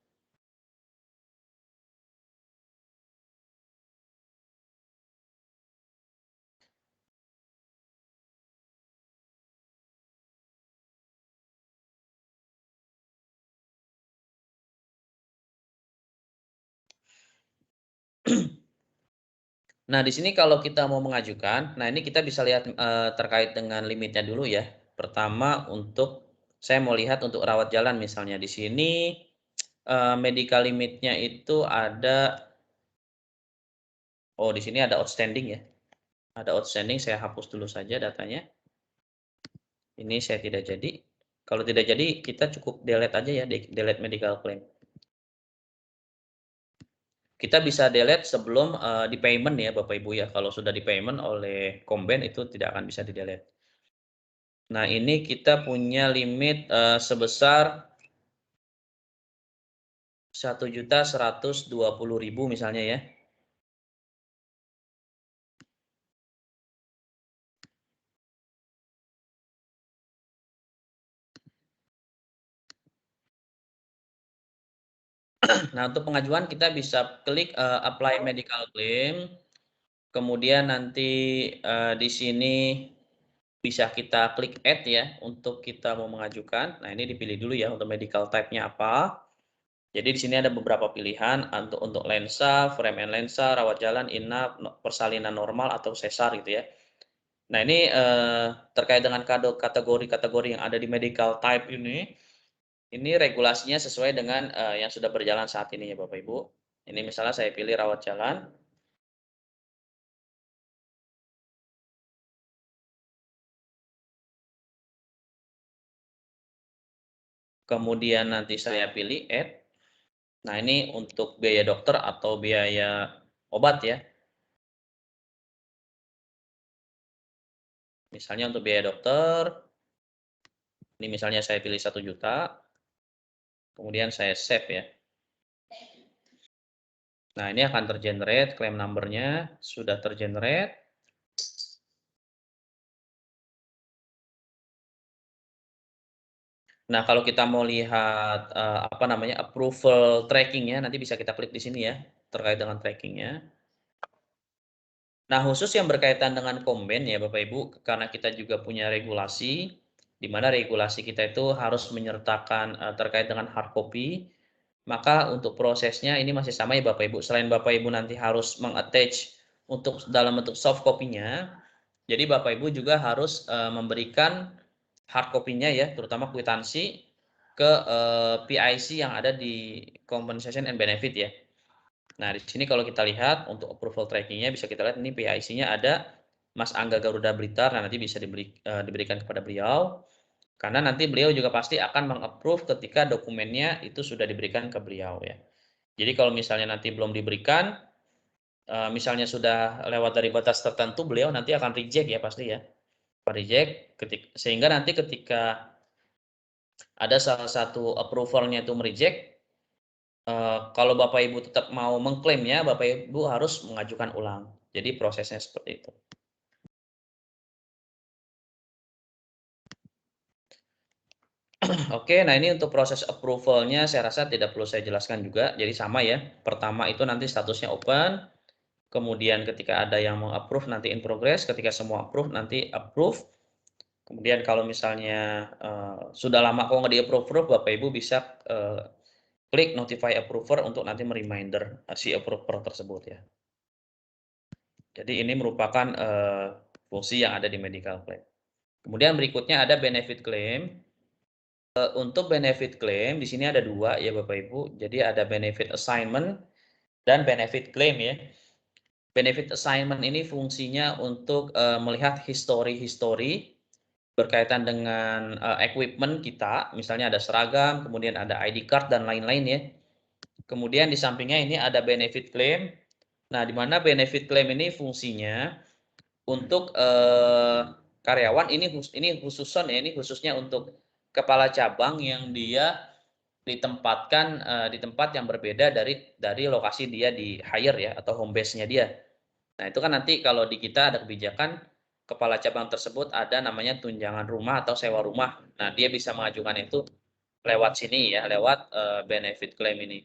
Nah, di sini kalau kita mau mengajukan, nah ini kita bisa lihat terkait dengan limitnya dulu ya. Pertama untuk saya mau lihat untuk rawat jalan misalnya di sini medical limitnya itu ada, oh di sini ada outstanding ya. Ada outstanding, saya hapus dulu saja datanya. Ini saya tidak jadi. Kalau tidak jadi kita cukup delete aja ya, delete medical claim. Kita bisa delete sebelum di payment ya Bapak Ibu ya. Kalau sudah di payment oleh Komben itu tidak akan bisa di delete. Nah, ini kita punya limit sebesar 1.120.000 misalnya ya. Nah, untuk pengajuan kita bisa klik, apply medical claim, kemudian nanti, di sini bisa kita klik add ya, untuk kita mau mengajukan. Nah, ini dipilih dulu ya untuk medical type-nya apa. Jadi di sini ada beberapa pilihan untuk lensa, frame and lensa, rawat jalan, inap, persalinan normal atau sesar gitu ya. Nah, ini, terkait dengan kategori-kategori yang ada di medical type ini regulasinya sesuai dengan, yang sudah berjalan saat ini ya Bapak Ibu. Ini misalnya saya pilih rawat jalan, kemudian nanti saya pilih add. Nah, ini untuk biaya dokter atau biaya obat ya. Misalnya untuk biaya dokter, ini misalnya saya pilih 1 juta, kemudian saya save ya. Nah, ini akan tergenerate claim number-nya, sudah tergenerate. Nah, kalau kita mau lihat, apa namanya, approval tracking-nya, nanti bisa kita klik di sini ya, terkait dengan tracking-nya. Nah, khusus yang berkaitan dengan komben ya Bapak Ibu, karena kita juga punya regulasi, di mana regulasi kita itu harus menyertakan, terkait dengan hard copy, maka untuk prosesnya ini masih sama ya Bapak Ibu, selain Bapak Ibu nanti harus meng-attach untuk dalam bentuk soft copy-nya, jadi Bapak Ibu juga harus, memberikan hard copy-nya ya, terutama kwitansi ke, PIC yang ada di compensation and benefit ya. Nah, di sini kalau kita lihat untuk approval tracking-nya bisa kita lihat ini PIC-nya ada Mas Angga Garuda Blitar, nah nanti bisa diberikan kepada beliau, karena nanti beliau juga pasti akan meng-approve ketika dokumennya itu sudah diberikan ke beliau ya. Jadi kalau misalnya nanti belum diberikan, misalnya sudah lewat dari batas tertentu, beliau nanti akan reject ya pasti ya, reject sehingga nanti ketika ada salah satu approval-nya itu me-reject, kalau Bapak Ibu tetap mau mengklaimnya, Bapak Ibu harus mengajukan ulang. Jadi prosesnya seperti itu. Oke, nah ini untuk proses approval-nya saya rasa tidak perlu saya jelaskan juga, jadi sama ya. Pertama itu nanti statusnya open, kemudian ketika ada yang mau-approve nanti in progress, ketika semua approve nanti approve. Kemudian kalau misalnya, sudah lama kok nggak di-approve, Bapak Ibu bisa, klik notify approver untuk nanti me-reminder, si approver tersebut ya. Jadi ini merupakan, fungsi yang ada di medical claim. Kemudian berikutnya ada benefit claim. Untuk benefit claim di sini ada 2 ya Bapak Ibu. Jadi ada benefit assignment dan benefit claim ya. Benefit assignment ini fungsinya untuk, melihat history berkaitan dengan, equipment kita, misalnya ada seragam, kemudian ada ID card dan lain-lain ya. Kemudian di sampingnya ini ada benefit claim. Nah, di mana benefit claim ini fungsinya untuk, karyawan ini khususon ya, ini khususnya untuk kepala cabang yang dia ditempatkan, di tempat yang berbeda dari lokasi dia di-hire ya, atau home base-nya dia. Nah, itu kan nanti kalau di kita ada kebijakan, kepala cabang tersebut ada namanya tunjangan rumah atau sewa rumah. Nah, dia bisa mengajukan itu lewat sini ya, lewat, benefit claim ini.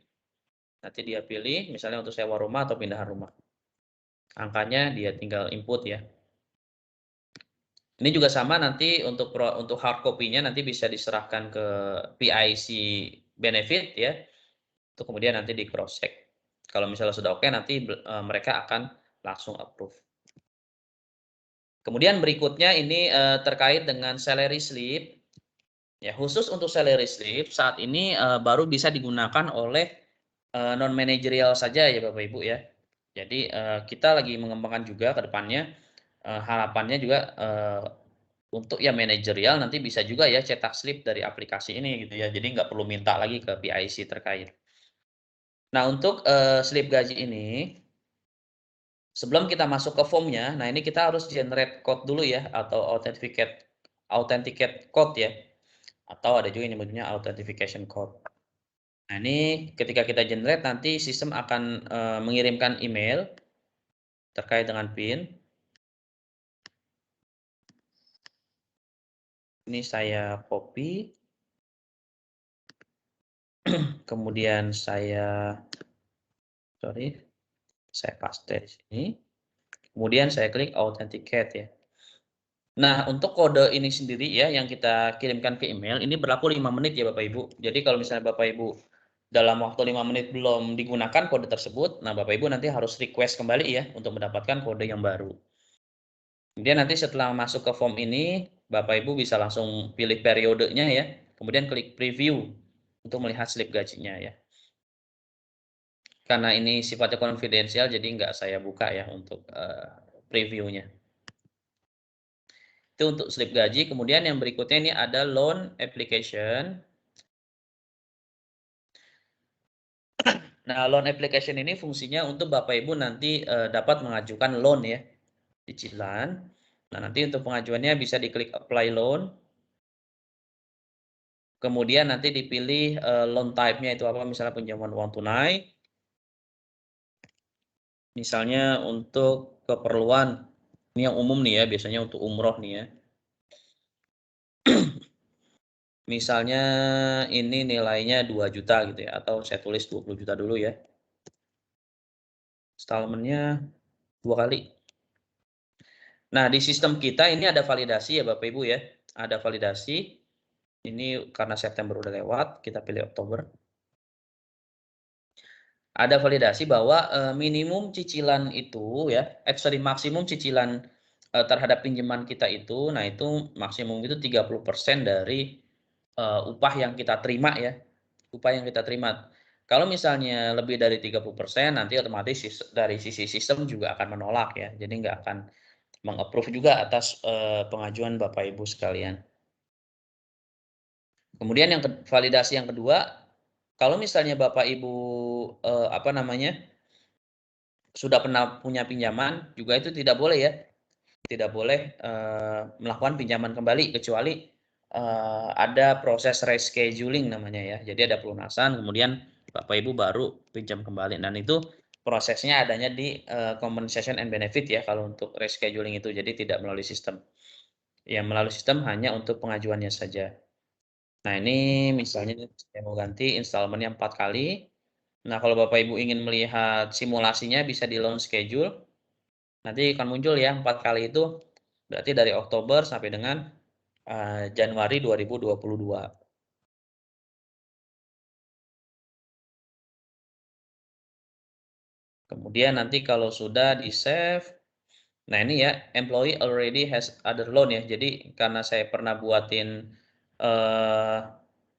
Nanti dia pilih misalnya untuk sewa rumah atau pindahan rumah. Angkanya dia tinggal input ya. Ini juga sama nanti untuk hard copy-nya nanti bisa diserahkan ke PIC benefit ya, untuk kemudian nanti di cross check. Kalau misalnya sudah oke nanti mereka akan langsung approve. Kemudian berikutnya ini, terkait dengan salary slip. Ya, khusus untuk salary slip saat ini, baru bisa digunakan oleh, non manajerial saja ya Bapak Ibu ya. Jadi, kita lagi mengembangkan juga ke depannya, harapannya juga, untuk ya manajerial nanti bisa juga ya cetak slip dari aplikasi ini gitu ya. Jadi nggak perlu minta lagi ke PIC terkait. Nah untuk, slip gaji ini, sebelum kita masuk ke form-nya, nah ini kita harus generate code dulu ya atau authenticate code ya, atau ada juga yang nyebutnya authentication code. Nah ini ketika kita generate nanti sistem akan, mengirimkan email terkait dengan PIN. Ini saya copy. Kemudian saya paste di sini. Kemudian saya klik authenticate ya. Nah, untuk kode ini sendiri ya yang kita kirimkan ke email ini berlaku 5 menit ya Bapak Ibu. Jadi kalau misalnya Bapak Ibu dalam waktu 5 menit belum digunakan kode tersebut, nah Bapak Ibu nanti harus request kembali ya untuk mendapatkan kode yang baru. Kemudian nanti setelah masuk ke form ini, Bapak Ibu bisa langsung pilih periodenya ya, kemudian klik preview untuk melihat slip gajinya ya. Karena ini sifatnya konfidensial jadi nggak saya buka ya untuk previewnya. Itu untuk slip gaji, kemudian yang berikutnya ini ada loan application. Nah, loan application ini fungsinya untuk Bapak Ibu nanti dapat mengajukan loan ya, cicilan. Nah, nanti untuk pengajuannya bisa diklik apply loan. Kemudian nanti dipilih loan type-nya itu apa, misalnya pinjaman uang tunai. Misalnya untuk keperluan, ini yang umum nih ya, biasanya untuk umroh nih ya. Misalnya ini nilainya 2 juta gitu ya, atau saya tulis 20 juta dulu ya. Installment-nya 2 kali. Nah, di sistem kita ini ada validasi ya Bapak Ibu ya. Ada validasi. Ini karena September udah lewat, kita pilih Oktober. Ada validasi bahwa minimum cicilan itu ya, maksimum cicilan terhadap pinjaman kita itu, nah itu maksimum itu 30% dari upah yang kita terima ya, upah yang kita terima. Kalau misalnya lebih dari 30%, nanti otomatis dari sisi sistem juga akan menolak ya, jadi nggak akan meng-approve juga atas pengajuan Bapak Ibu sekalian. Kemudian yang validasi yang kedua, kalau misalnya Bapak Ibu sudah pernah punya pinjaman, juga itu tidak boleh ya, tidak boleh melakukan pinjaman kembali kecuali ada proses rescheduling namanya ya. Jadi ada pelunasan, kemudian Bapak Ibu baru pinjam kembali. Dan itu prosesnya adanya di compensation and benefit ya kalau untuk rescheduling itu. Jadi tidak melalui sistem. Yang melalui sistem hanya untuk pengajuannya saja. Nah, ini misalnya saya mau ganti installment-nya 4 kali. Nah, kalau Bapak Ibu ingin melihat simulasinya bisa di loan schedule. Nanti akan muncul ya 4 kali itu berarti dari Oktober sampai dengan Januari 2022. Kemudian nanti kalau sudah di-save, nah ini ya, employee already has other loan ya. Jadi karena saya pernah buatin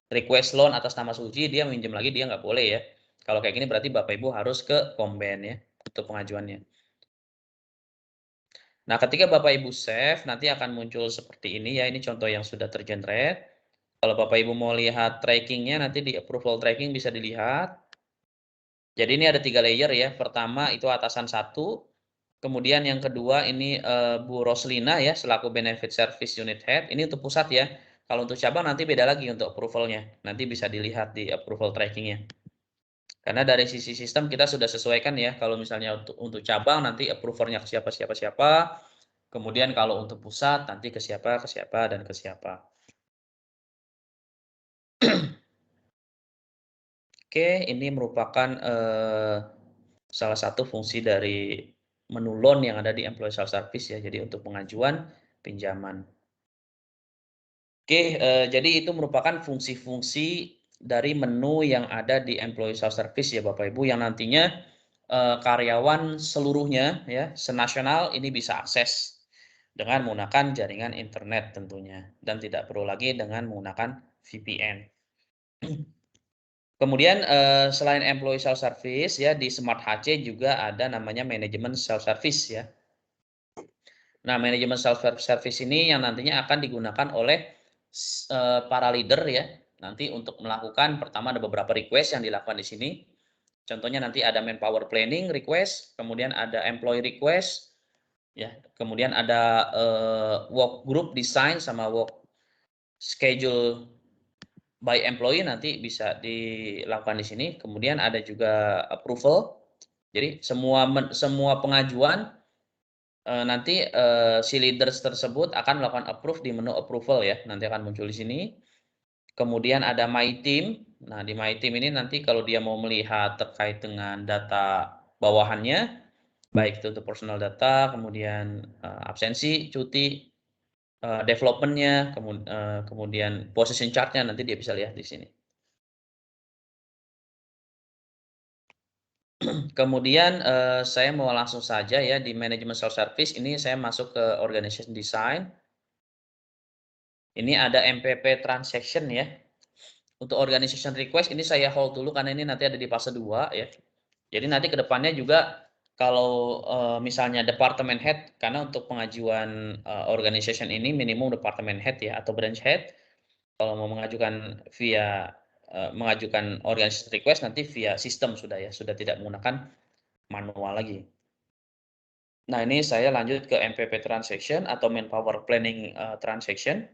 request loan atas nama Suji, dia minjem lagi dia nggak boleh ya. Kalau kayak gini berarti Bapak Ibu harus ke Komben ya untuk pengajuannya. Nah, ketika Bapak Ibu save, nanti akan muncul seperti ini ya. Ini contoh yang sudah tergenerate. Kalau Bapak Ibu mau lihat trackingnya, nanti di approval tracking bisa dilihat. Jadi ini ada 3 layer ya. Pertama itu atasan 1. Kemudian yang kedua ini Bu Roslina ya, selaku Benefit Service Unit Head. Ini untuk pusat ya. Kalau untuk cabang nanti beda lagi untuk approvalnya. Nanti bisa dilihat di approval trackingnya. Karena dari sisi sistem kita sudah sesuaikan ya. Kalau misalnya untuk cabang nanti approvernya ke siapa, siapa, siapa. Kemudian kalau untuk pusat nanti ke siapa, dan ke siapa. Oke, ini merupakan salah satu fungsi dari menu loan yang ada di Employee Self Service ya. Jadi untuk pengajuan pinjaman. Oke, jadi itu merupakan fungsi-fungsi dari menu yang ada di Employee Self Service ya Bapak Ibu yang nantinya karyawan seluruhnya ya senasional ini bisa akses dengan menggunakan jaringan internet tentunya dan tidak perlu lagi dengan menggunakan VPN. Kemudian selain employee self service ya di Smart HC juga ada namanya manajemen self service ya. Nah, manajemen self service ini yang nantinya akan digunakan oleh para leader ya. Nanti untuk melakukan pertama ada beberapa request yang dilakukan di sini. Contohnya nanti ada manpower planning request, kemudian ada employee request, ya, kemudian ada work group design sama work schedule by employee nanti bisa dilakukan di sini. Kemudian ada juga approval. Jadi semua pengajuan nanti si leaders tersebut akan melakukan approve di menu approval ya. Nanti akan muncul di sini. Kemudian ada my team. Nah, di My Team ini nanti kalau dia mau melihat terkait dengan data bawahannya, baik itu untuk personal data, kemudian absensi, cuti, development-nya, kemudian position chart-nya nanti dia bisa lihat di sini. Kemudian saya mau langsung saja ya di manajemen self service ini saya masuk ke organization design. Ini ada MPP transaction ya. Untuk organization request ini saya hold dulu karena ini nanti ada di fase 2 ya. Jadi nanti ke depannya juga kalau misalnya department head karena untuk pengajuan organization ini minimum department head ya atau branch head. Kalau mau mengajukan via mengajukan organization request nanti via sistem sudah ya, sudah tidak menggunakan manual lagi. Nah, ini saya lanjut ke MPP transaction atau manpower planning transaction.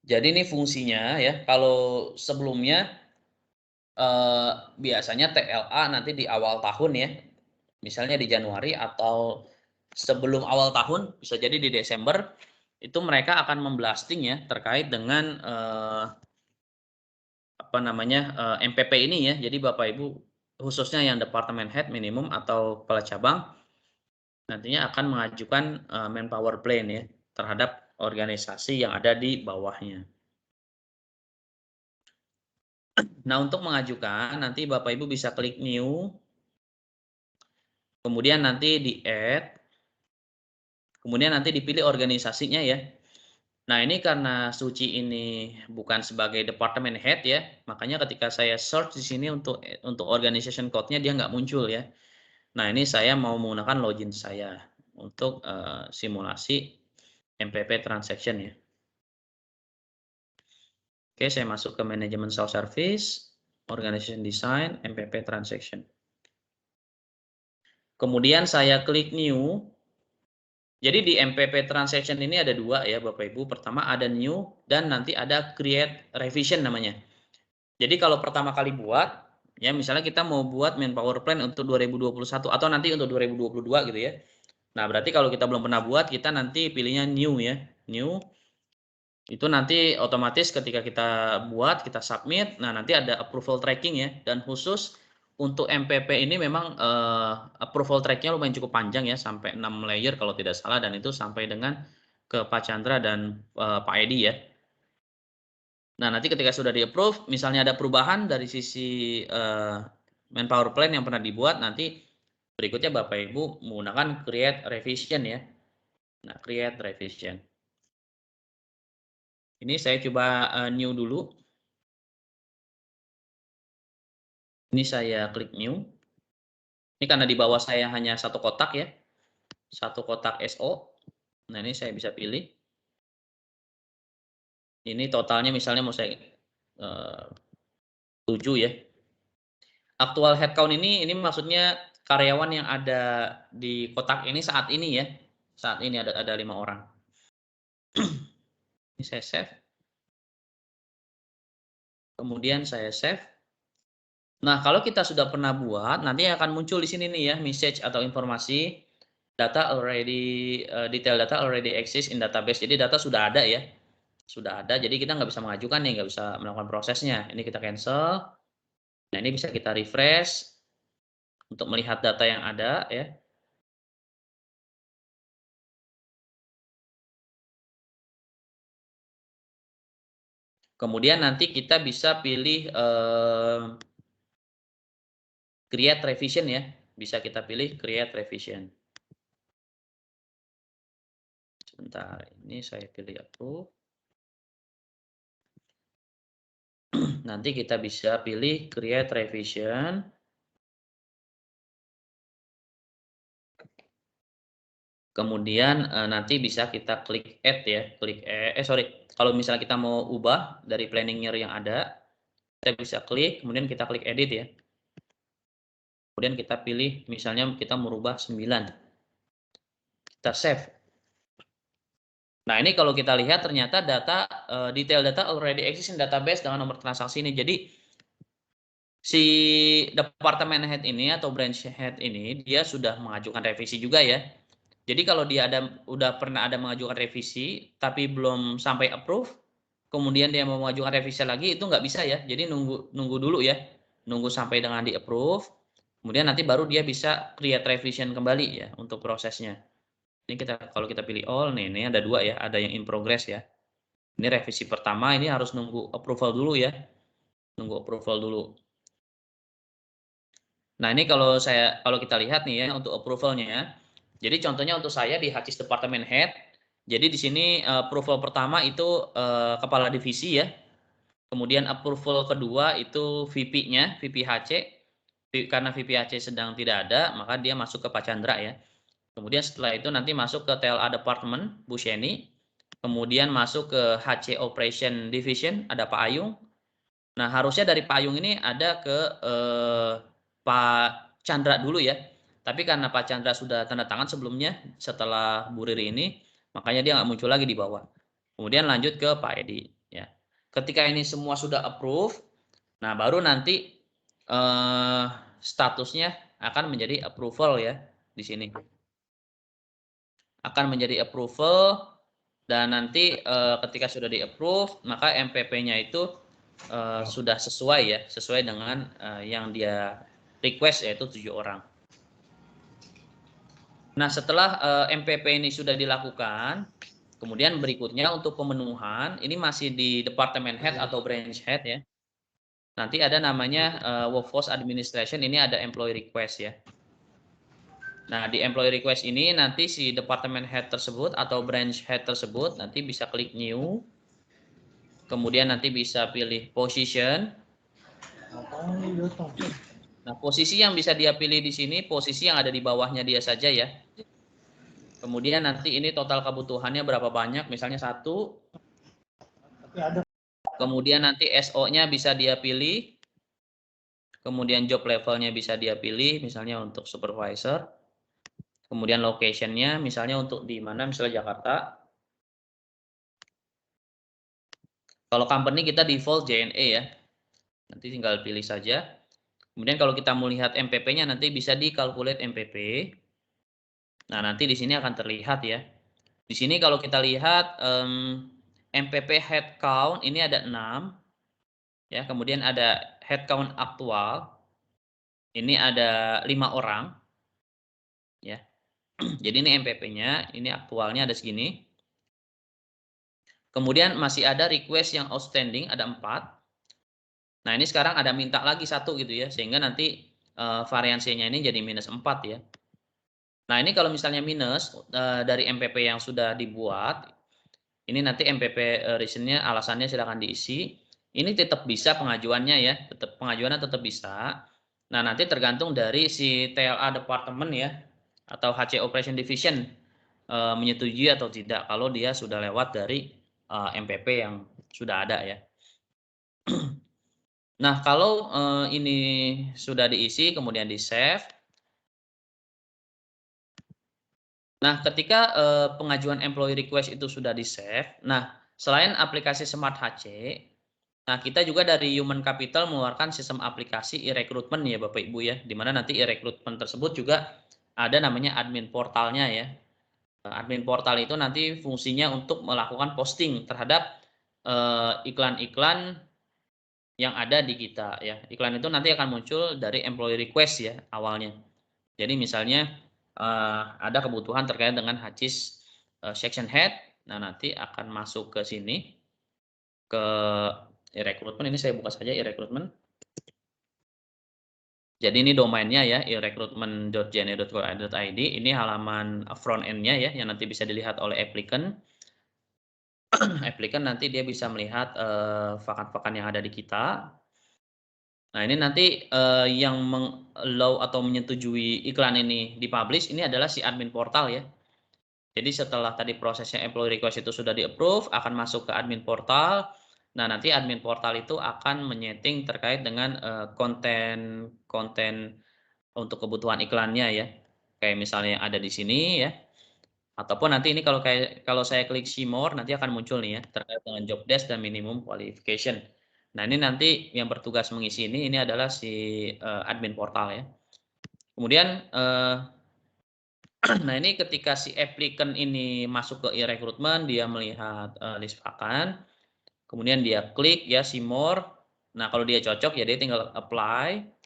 Jadi ini fungsinya ya, kalau sebelumnya biasanya TLA nanti di awal tahun ya, misalnya di Januari atau sebelum awal tahun, bisa jadi di Desember, itu mereka akan memblasting ya terkait dengan apa namanya MPP ini ya. Jadi Bapak Ibu khususnya yang departemen head minimum atau kepala cabang nantinya akan mengajukan manpower plan ya terhadap organisasi yang ada di bawahnya. Nah, untuk mengajukan nanti Bapak Ibu bisa klik new, kemudian nanti di add, kemudian nanti dipilih organisasinya ya. Nah, ini karena Suci ini bukan sebagai departemen head ya, makanya ketika saya search di sini untuk organization code-nya dia nggak muncul ya. Nah, ini saya mau menggunakan login saya untuk simulasi MPP transaction ya. Oke, saya masuk ke manajemen self service, organization design, MPP transaction. Kemudian saya klik new. Jadi di MPP transaction ini ada dua ya Bapak Ibu. Pertama ada new dan nanti ada create revision namanya. Jadi kalau pertama kali buat, ya misalnya kita mau buat manpower plan untuk 2021 atau nanti untuk 2022 gitu ya. Nah, berarti kalau kita belum pernah buat, kita nanti pilihnya new ya. New, itu nanti otomatis ketika kita buat, kita submit, nah nanti ada approval tracking ya. Dan khusus untuk MPP ini memang approval tracknya lumayan cukup panjang ya, sampai 6 layer kalau tidak salah, dan itu sampai dengan ke Pak Chandra dan Pak Edi ya. Nah, nanti ketika sudah di-approve, misalnya ada perubahan dari sisi manpower plan yang pernah dibuat, nanti berikutnya Bapak Ibu menggunakan create revision ya. Nah, create revision. Ini saya coba new dulu. Ini saya klik new. Ini karena di bawah saya hanya satu kotak ya, satu kotak SO. Nah, ini saya bisa pilih. Ini totalnya misalnya mau saya 7 ya. Aktual headcount ini maksudnya karyawan yang ada di kotak ini saat ini ya. Saat ini ada 5 orang. Ini saya save. Kemudian saya save. Nah, kalau kita sudah pernah buat, nanti akan muncul di sini nih ya, message atau informasi data already detail data already exist in database. Jadi data sudah ada ya. Sudah ada, jadi kita nggak bisa mengajukan nih, nggak bisa melakukan prosesnya. Ini kita cancel. Nah, ini bisa kita refresh untuk melihat data yang ada ya. Kemudian nanti kita bisa pilih create revision ya. Bisa kita pilih create revision. Sebentar, ini saya pilih approve. Nanti kita bisa pilih create revision. Kemudian nanti bisa kita klik add ya, klik sorry, kalau misalnya kita mau ubah dari planning year yang ada, kita bisa klik, kemudian kita klik edit ya. Kemudian kita pilih misalnya kita merubah 9. Kita save. Nah, ini kalau kita lihat ternyata data detail data already exist in database dengan nomor transaksi ini. Jadi si departemen head ini atau branch head ini dia sudah mengajukan revisi juga ya. Jadi kalau dia udah pernah ada mengajukan revisi tapi belum sampai approve, kemudian dia mau mengajukan revisi lagi, itu nggak bisa ya. Jadi nunggu dulu ya, nunggu sampai dengan di-approve, kemudian nanti baru dia bisa create revision kembali ya untuk prosesnya. Ini kalau kita pilih all, nih ini ada 2 ya, ada yang in progress ya. Ini revisi pertama, ini harus nunggu approval dulu ya, nunggu approval dulu. Nah, ini kalau kita lihat nih ya untuk approval-nya. Jadi contohnya untuk saya di HCIS Department Head, jadi di sini approval pertama itu kepala divisi ya. Kemudian approval kedua itu VP-nya, VP HC. Karena VP HC sedang tidak ada, maka dia masuk ke Pak Chandra ya. Kemudian setelah itu nanti masuk ke TLA Department, Bu Sheni. Kemudian masuk ke HC Operation Division, ada Pak Ayung. Nah, harusnya dari Pak Ayung ini ada ke Pak Chandra dulu ya. Tapi karena Pak Chandra sudah tanda tangan sebelumnya setelah Bu Riri ini, makanya dia nggak muncul lagi di bawah. Kemudian lanjut ke Pak Edi. Ya. Ketika ini semua sudah approve, nah baru nanti statusnya akan menjadi approval ya di sini. Akan menjadi approval dan nanti ketika sudah di-approve, maka MPP-nya itu sudah sesuai ya, sesuai dengan yang dia request yaitu 7 orang. Nah, setelah MPP ini sudah dilakukan, kemudian berikutnya untuk pemenuhan, ini masih di department head atau branch head ya. Nanti ada namanya workforce administration, ini ada employee request ya. Nah, di employee request ini nanti si department head tersebut atau branch head tersebut nanti bisa klik new. Kemudian nanti bisa pilih position. Nah, posisi yang bisa dia pilih di sini posisi yang ada di bawahnya dia saja ya. Kemudian nanti ini total kebutuhannya berapa banyak, misalnya 1. Kemudian nanti SO-nya bisa dia pilih. Kemudian job levelnya bisa dia pilih, misalnya untuk supervisor. Kemudian location-nya misalnya untuk di mana, misalnya Jakarta. Kalau company kita default JNE ya. Nanti tinggal pilih saja. Kemudian kalau kita mau lihat MPP-nya nanti bisa dikalkulate MPP. Nah, nanti di sini akan terlihat ya. Di sini kalau kita lihat MPP headcount ini ada 6 ya, kemudian ada headcount aktual. Ini ada 5 orang ya. Jadi ini MPP-nya, ini aktualnya ada segini. Kemudian masih ada request yang outstanding ada 4. Nah, ini sekarang ada minta lagi 1 gitu ya, sehingga nanti variansinya ini jadi -4 ya. Nah, ini kalau misalnya minus dari MPP yang sudah dibuat, ini nanti MPP reason-nya alasannya silakan diisi. Ini tetap bisa pengajuannya ya, pengajuannya tetap bisa. Nah, nanti tergantung dari si TLA department ya atau HC Operation Division menyetujui atau tidak kalau dia sudah lewat dari MPP yang sudah ada ya. Nah, kalau ini sudah diisi kemudian di-save. Nah, ketika pengajuan employee request itu sudah di-save, nah selain aplikasi Smart HC, nah kita juga dari Human Capital mengeluarkan sistem aplikasi e-recruitment ya Bapak Ibu ya, di mana nanti e-recruitment tersebut juga ada namanya admin portalnya ya. Admin portal itu nanti fungsinya untuk melakukan posting terhadap iklan-iklan yang ada di kita ya. Iklan itu nanti akan muncul dari employee request ya awalnya. Jadi misalnya ada kebutuhan terkait dengan HCIS section head, nah nanti akan masuk ke sini ke e-recruitment. Ini saya buka saja e-recruitment. Jadi ini domainnya ya e-recruitment.jne.go.id. Ini halaman front end-nya ya yang nanti bisa dilihat oleh applicant. Applicant nanti dia bisa melihat vakan-vakan yang ada di kita. Nah, ini nanti yang meng-allow atau menyetujui iklan ini dipublish ini adalah si admin portal ya. Jadi setelah tadi prosesnya employee request itu sudah di-approve, akan masuk ke admin portal. Nah, nanti admin portal itu akan menyeting terkait dengan konten untuk kebutuhan iklannya ya. Kayak misalnya yang ada di sini ya. Ataupun nanti ini kalau saya klik see more nanti akan muncul nih ya terkait dengan job desk dan minimum qualification. Nah, ini nanti yang bertugas mengisi ini adalah si admin portal ya. Kemudian nah, ini ketika si applicant ini masuk ke e-recruitment, dia melihat list vakan. Kemudian dia klik ya see more. Nah, kalau dia cocok ya dia tinggal apply.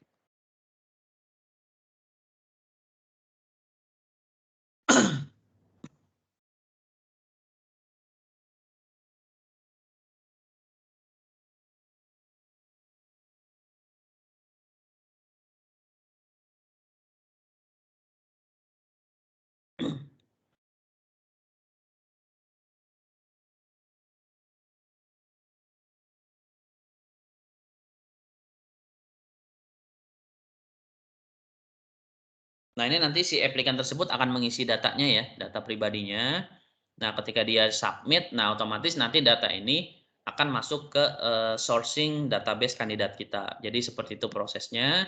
Nah, ini nanti si aplikan tersebut akan mengisi datanya ya, data pribadinya. Nah, ketika dia submit, nah otomatis nanti data ini akan masuk ke sourcing database kandidat kita. Jadi seperti itu prosesnya.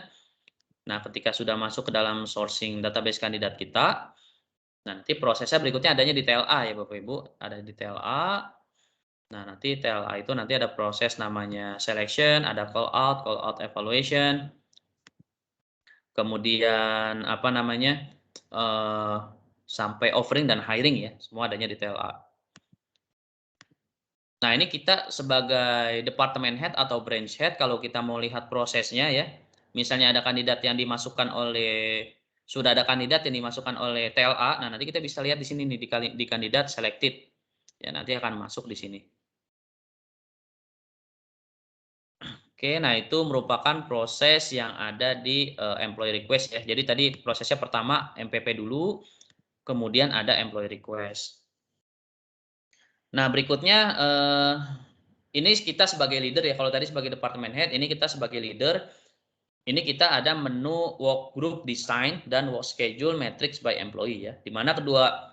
Nah, ketika sudah masuk ke dalam sourcing database kandidat kita, nanti prosesnya berikutnya adanya di TLA ya Bapak Ibu, ada di TLA. Nah, nanti TLA itu nanti ada proses namanya selection, ada call out evaluation, kemudian apa namanya, sampai offering dan hiring ya, semua adanya di TLA. Nah, ini kita sebagai department head atau branch head kalau kita mau lihat prosesnya ya, misalnya ada kandidat yang dimasukkan oleh sudah ada kandidat yang dimasukkan oleh TLA, nah nanti kita bisa lihat di sini nih di kandidat selected. Ya, nanti akan masuk di sini. Oke, nah itu merupakan proses yang ada di employee request ya. Jadi tadi prosesnya pertama MPP dulu, kemudian ada employee request. Nah, berikutnya ini kita sebagai leader ya, kalau tadi sebagai department head, ini kita sebagai leader, ini kita ada menu work group design dan work schedule matrix by employee ya. Di mana kedua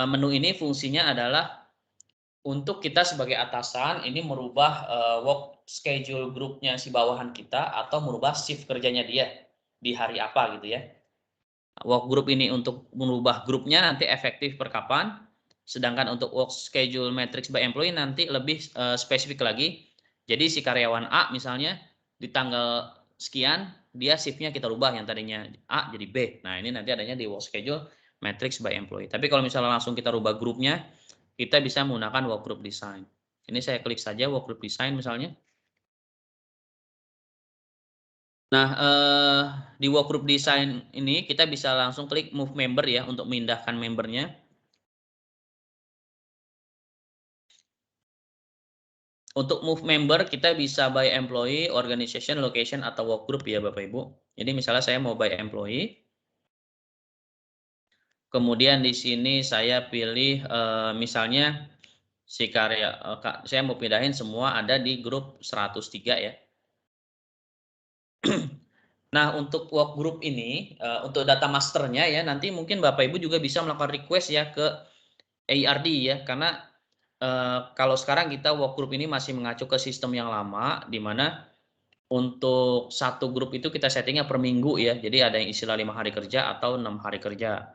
menu ini fungsinya adalah untuk kita sebagai atasan ini merubah work schedule grupnya si bawahan kita atau merubah shift kerjanya dia di hari apa gitu ya. Work group ini untuk merubah grupnya nanti efektif per kapan. Sedangkan untuk work schedule matrix by employee nanti lebih spesifik lagi. Jadi si karyawan A misalnya di tanggal sekian dia shiftnya kita rubah yang tadinya A jadi B. Nah, ini nanti adanya di work schedule matrix by employee. Tapi kalau misalnya langsung kita rubah grupnya, kita bisa menggunakan work group design. Ini saya klik saja work group design misalnya. Nah, di workgroup design ini kita bisa langsung klik move member ya untuk memindahkan membernya. Untuk move member kita bisa by employee, organization, location, atau workgroup ya Bapak Ibu. Jadi misalnya saya mau by employee, kemudian di sini saya pilih misalnya si saya mau pindahin semua ada di grup 103 ya. Nah, untuk work group ini, untuk data masternya ya, nanti mungkin Bapak Ibu juga bisa melakukan request ya ke ARD ya, karena kalau sekarang kita work group ini masih mengacu ke sistem yang lama, di mana untuk satu grup itu kita settingnya per minggu ya, jadi ada yang istilah 5 hari kerja atau 6 hari kerja.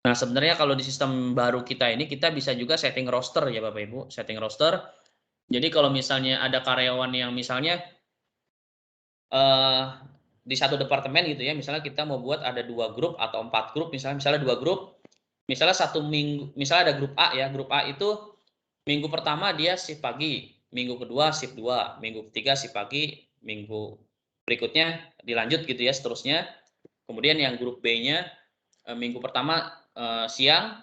Nah, sebenarnya kalau di sistem baru kita ini, kita bisa juga setting roster ya Bapak Ibu, setting roster. Jadi kalau misalnya ada karyawan yang misalnya eh, di satu departemen gitu ya, misalnya kita mau buat ada 2 grup atau 4 grup, misalnya 2 grup, misalnya satu minggu, misalnya ada grup A ya, grup A itu minggu pertama dia shift pagi, minggu kedua shift 2, minggu ketiga shift pagi, minggu berikutnya dilanjut gitu ya seterusnya. Kemudian yang grup B-nya minggu pertama siang,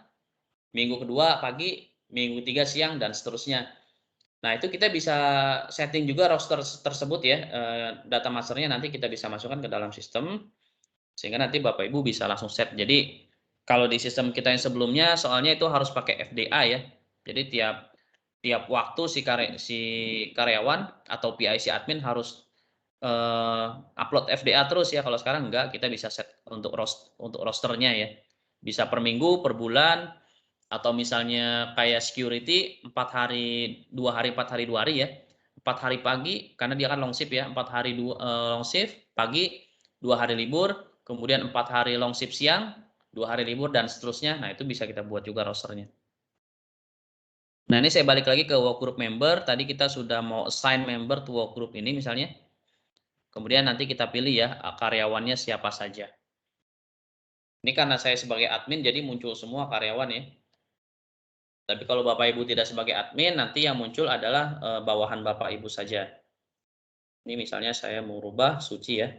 minggu kedua pagi, minggu ketiga siang dan seterusnya. Nah, itu kita bisa setting juga roster tersebut ya, data masternya nanti kita bisa masukkan ke dalam sistem, sehingga nanti Bapak Ibu bisa langsung set. Jadi, kalau di sistem kita yang sebelumnya, soalnya itu harus pakai FDA ya. Jadi tiap tiap waktu si karyawan atau PIC admin harus upload FDA terus ya. Kalau sekarang enggak, kita bisa set untuk rosternya ya. Bisa per minggu, per bulan, atau misalnya kayak security 4 hari 2 hari 4 hari 2 hari ya, 4 hari pagi karena dia kan long shift ya, 4 hari long shift pagi, 2 hari libur, kemudian 4 hari long shift siang, 2 hari libur dan seterusnya. Nah, itu bisa kita buat juga rosternya. Nah, ini saya balik lagi ke work group member. Tadi kita sudah mau assign member to work group ini misalnya, kemudian nanti kita pilih ya karyawannya siapa saja. Ini karena saya sebagai admin jadi muncul semua karyawan ya. Tapi kalau Bapak Ibu tidak sebagai admin, nanti yang muncul adalah bawahan Bapak Ibu saja. Ini misalnya saya mau rubah Suci ya.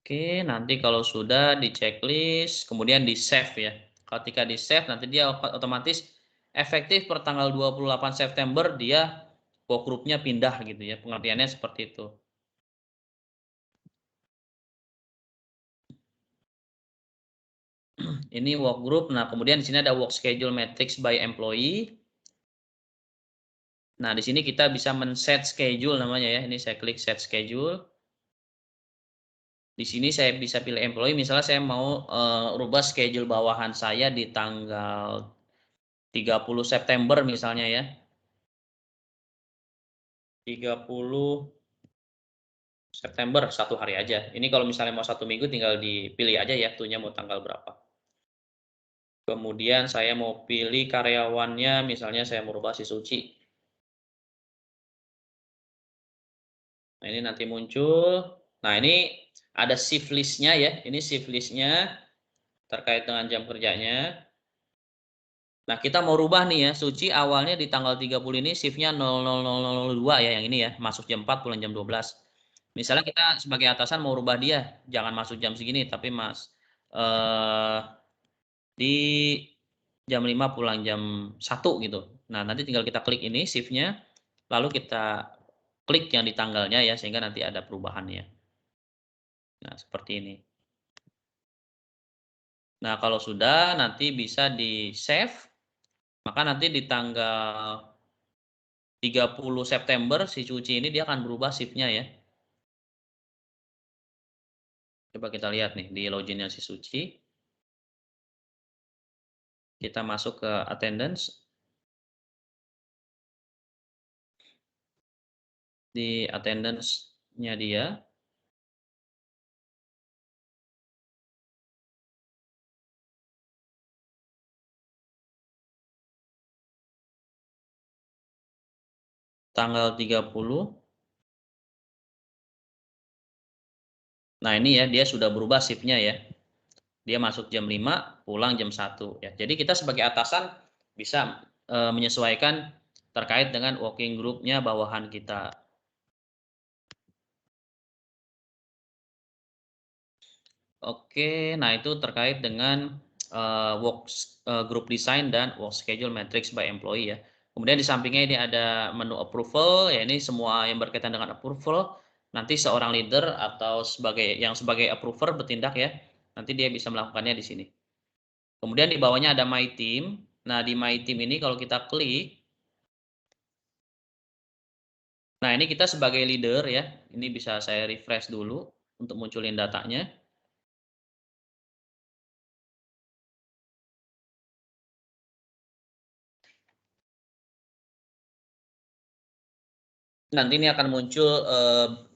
Oke, nanti kalau sudah di checklist, kemudian di save ya. Ketika di save, nanti dia otomatis efektif per tanggal 28 September dia workgroup-nya pindah gitu ya. Pengertiannya seperti itu. Ini workgroup. Nah, kemudian di sini ada work schedule matrix by employee. Nah, di sini kita bisa men-set schedule namanya ya. Ini saya klik set schedule. Di sini saya bisa pilih employee, misalnya saya mau rubah schedule bawahan saya di tanggal 30 September misalnya ya. 30 September, 1 hari aja. Ini kalau misalnya mau 1 minggu tinggal dipilih aja ya, tuhnya mau tanggal berapa. Kemudian saya mau pilih karyawannya, misalnya saya mau rubah si Suci. Nah, ini nanti muncul. Nah, ini ada shift list-nya ya. Ini shift list-nya terkait dengan jam kerjanya. Nah, kita mau rubah nih ya, Suci awalnya di tanggal 30 ini shift-nya 00.0002 ya, yang ini ya, masuk jam 4 pulang jam 12. Misalnya kita sebagai atasan mau rubah dia, jangan masuk jam segini, tapi eh, di jam 5 pulang jam 1 gitu. Nah, nanti tinggal kita klik ini shift-nya, lalu kita klik yang di tanggalnya ya, sehingga nanti ada perubahannya. Nah, seperti ini. Nah, kalau sudah nanti bisa di-save, maka nanti di tanggal 30 September si Suci ini dia akan berubah shift-nya ya. Coba kita lihat nih di login-nya si Suci. Kita masuk ke attendance. Di attendance-nya dia. Tanggal 30. Nah, ini ya dia sudah berubah shift-nya ya. Dia masuk jam 5, pulang jam 1 ya. Jadi kita sebagai atasan bisa menyesuaikan terkait dengan working group-nya bawahan kita. Oke, nah itu terkait dengan group design dan work schedule matrix by employee ya. Kemudian di sampingnya ini ada menu approval, ya ini semua yang berkaitan dengan approval. Nanti seorang leader atau sebagai approver bertindak ya. Nanti dia bisa melakukannya di sini. Kemudian di bawahnya ada my team. Nah, di my team ini kalau kita klik, nah ini kita sebagai leader ya. Ini bisa saya refresh dulu untuk munculin datanya. Nanti ini akan muncul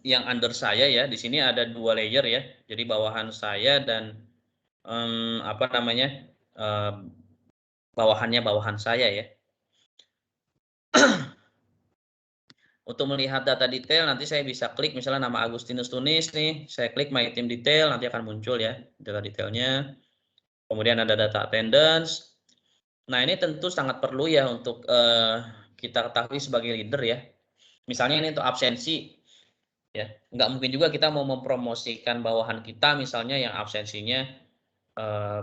yang under saya ya. Di sini ada 2 layer ya. Jadi bawahan saya dan apa namanya? Bawahannya bawahan saya ya. Untuk melihat data detail nanti saya bisa klik misalnya nama Agustinus Tunis nih, saya klik my team detail nanti akan muncul ya data detailnya. Kemudian ada data attendance. Nah, ini tentu sangat perlu ya untuk kita ketahui sebagai leader ya. Misalnya ini untuk absensi ya, nggak mungkin juga kita mau mempromosikan bawahan kita misalnya yang absensinya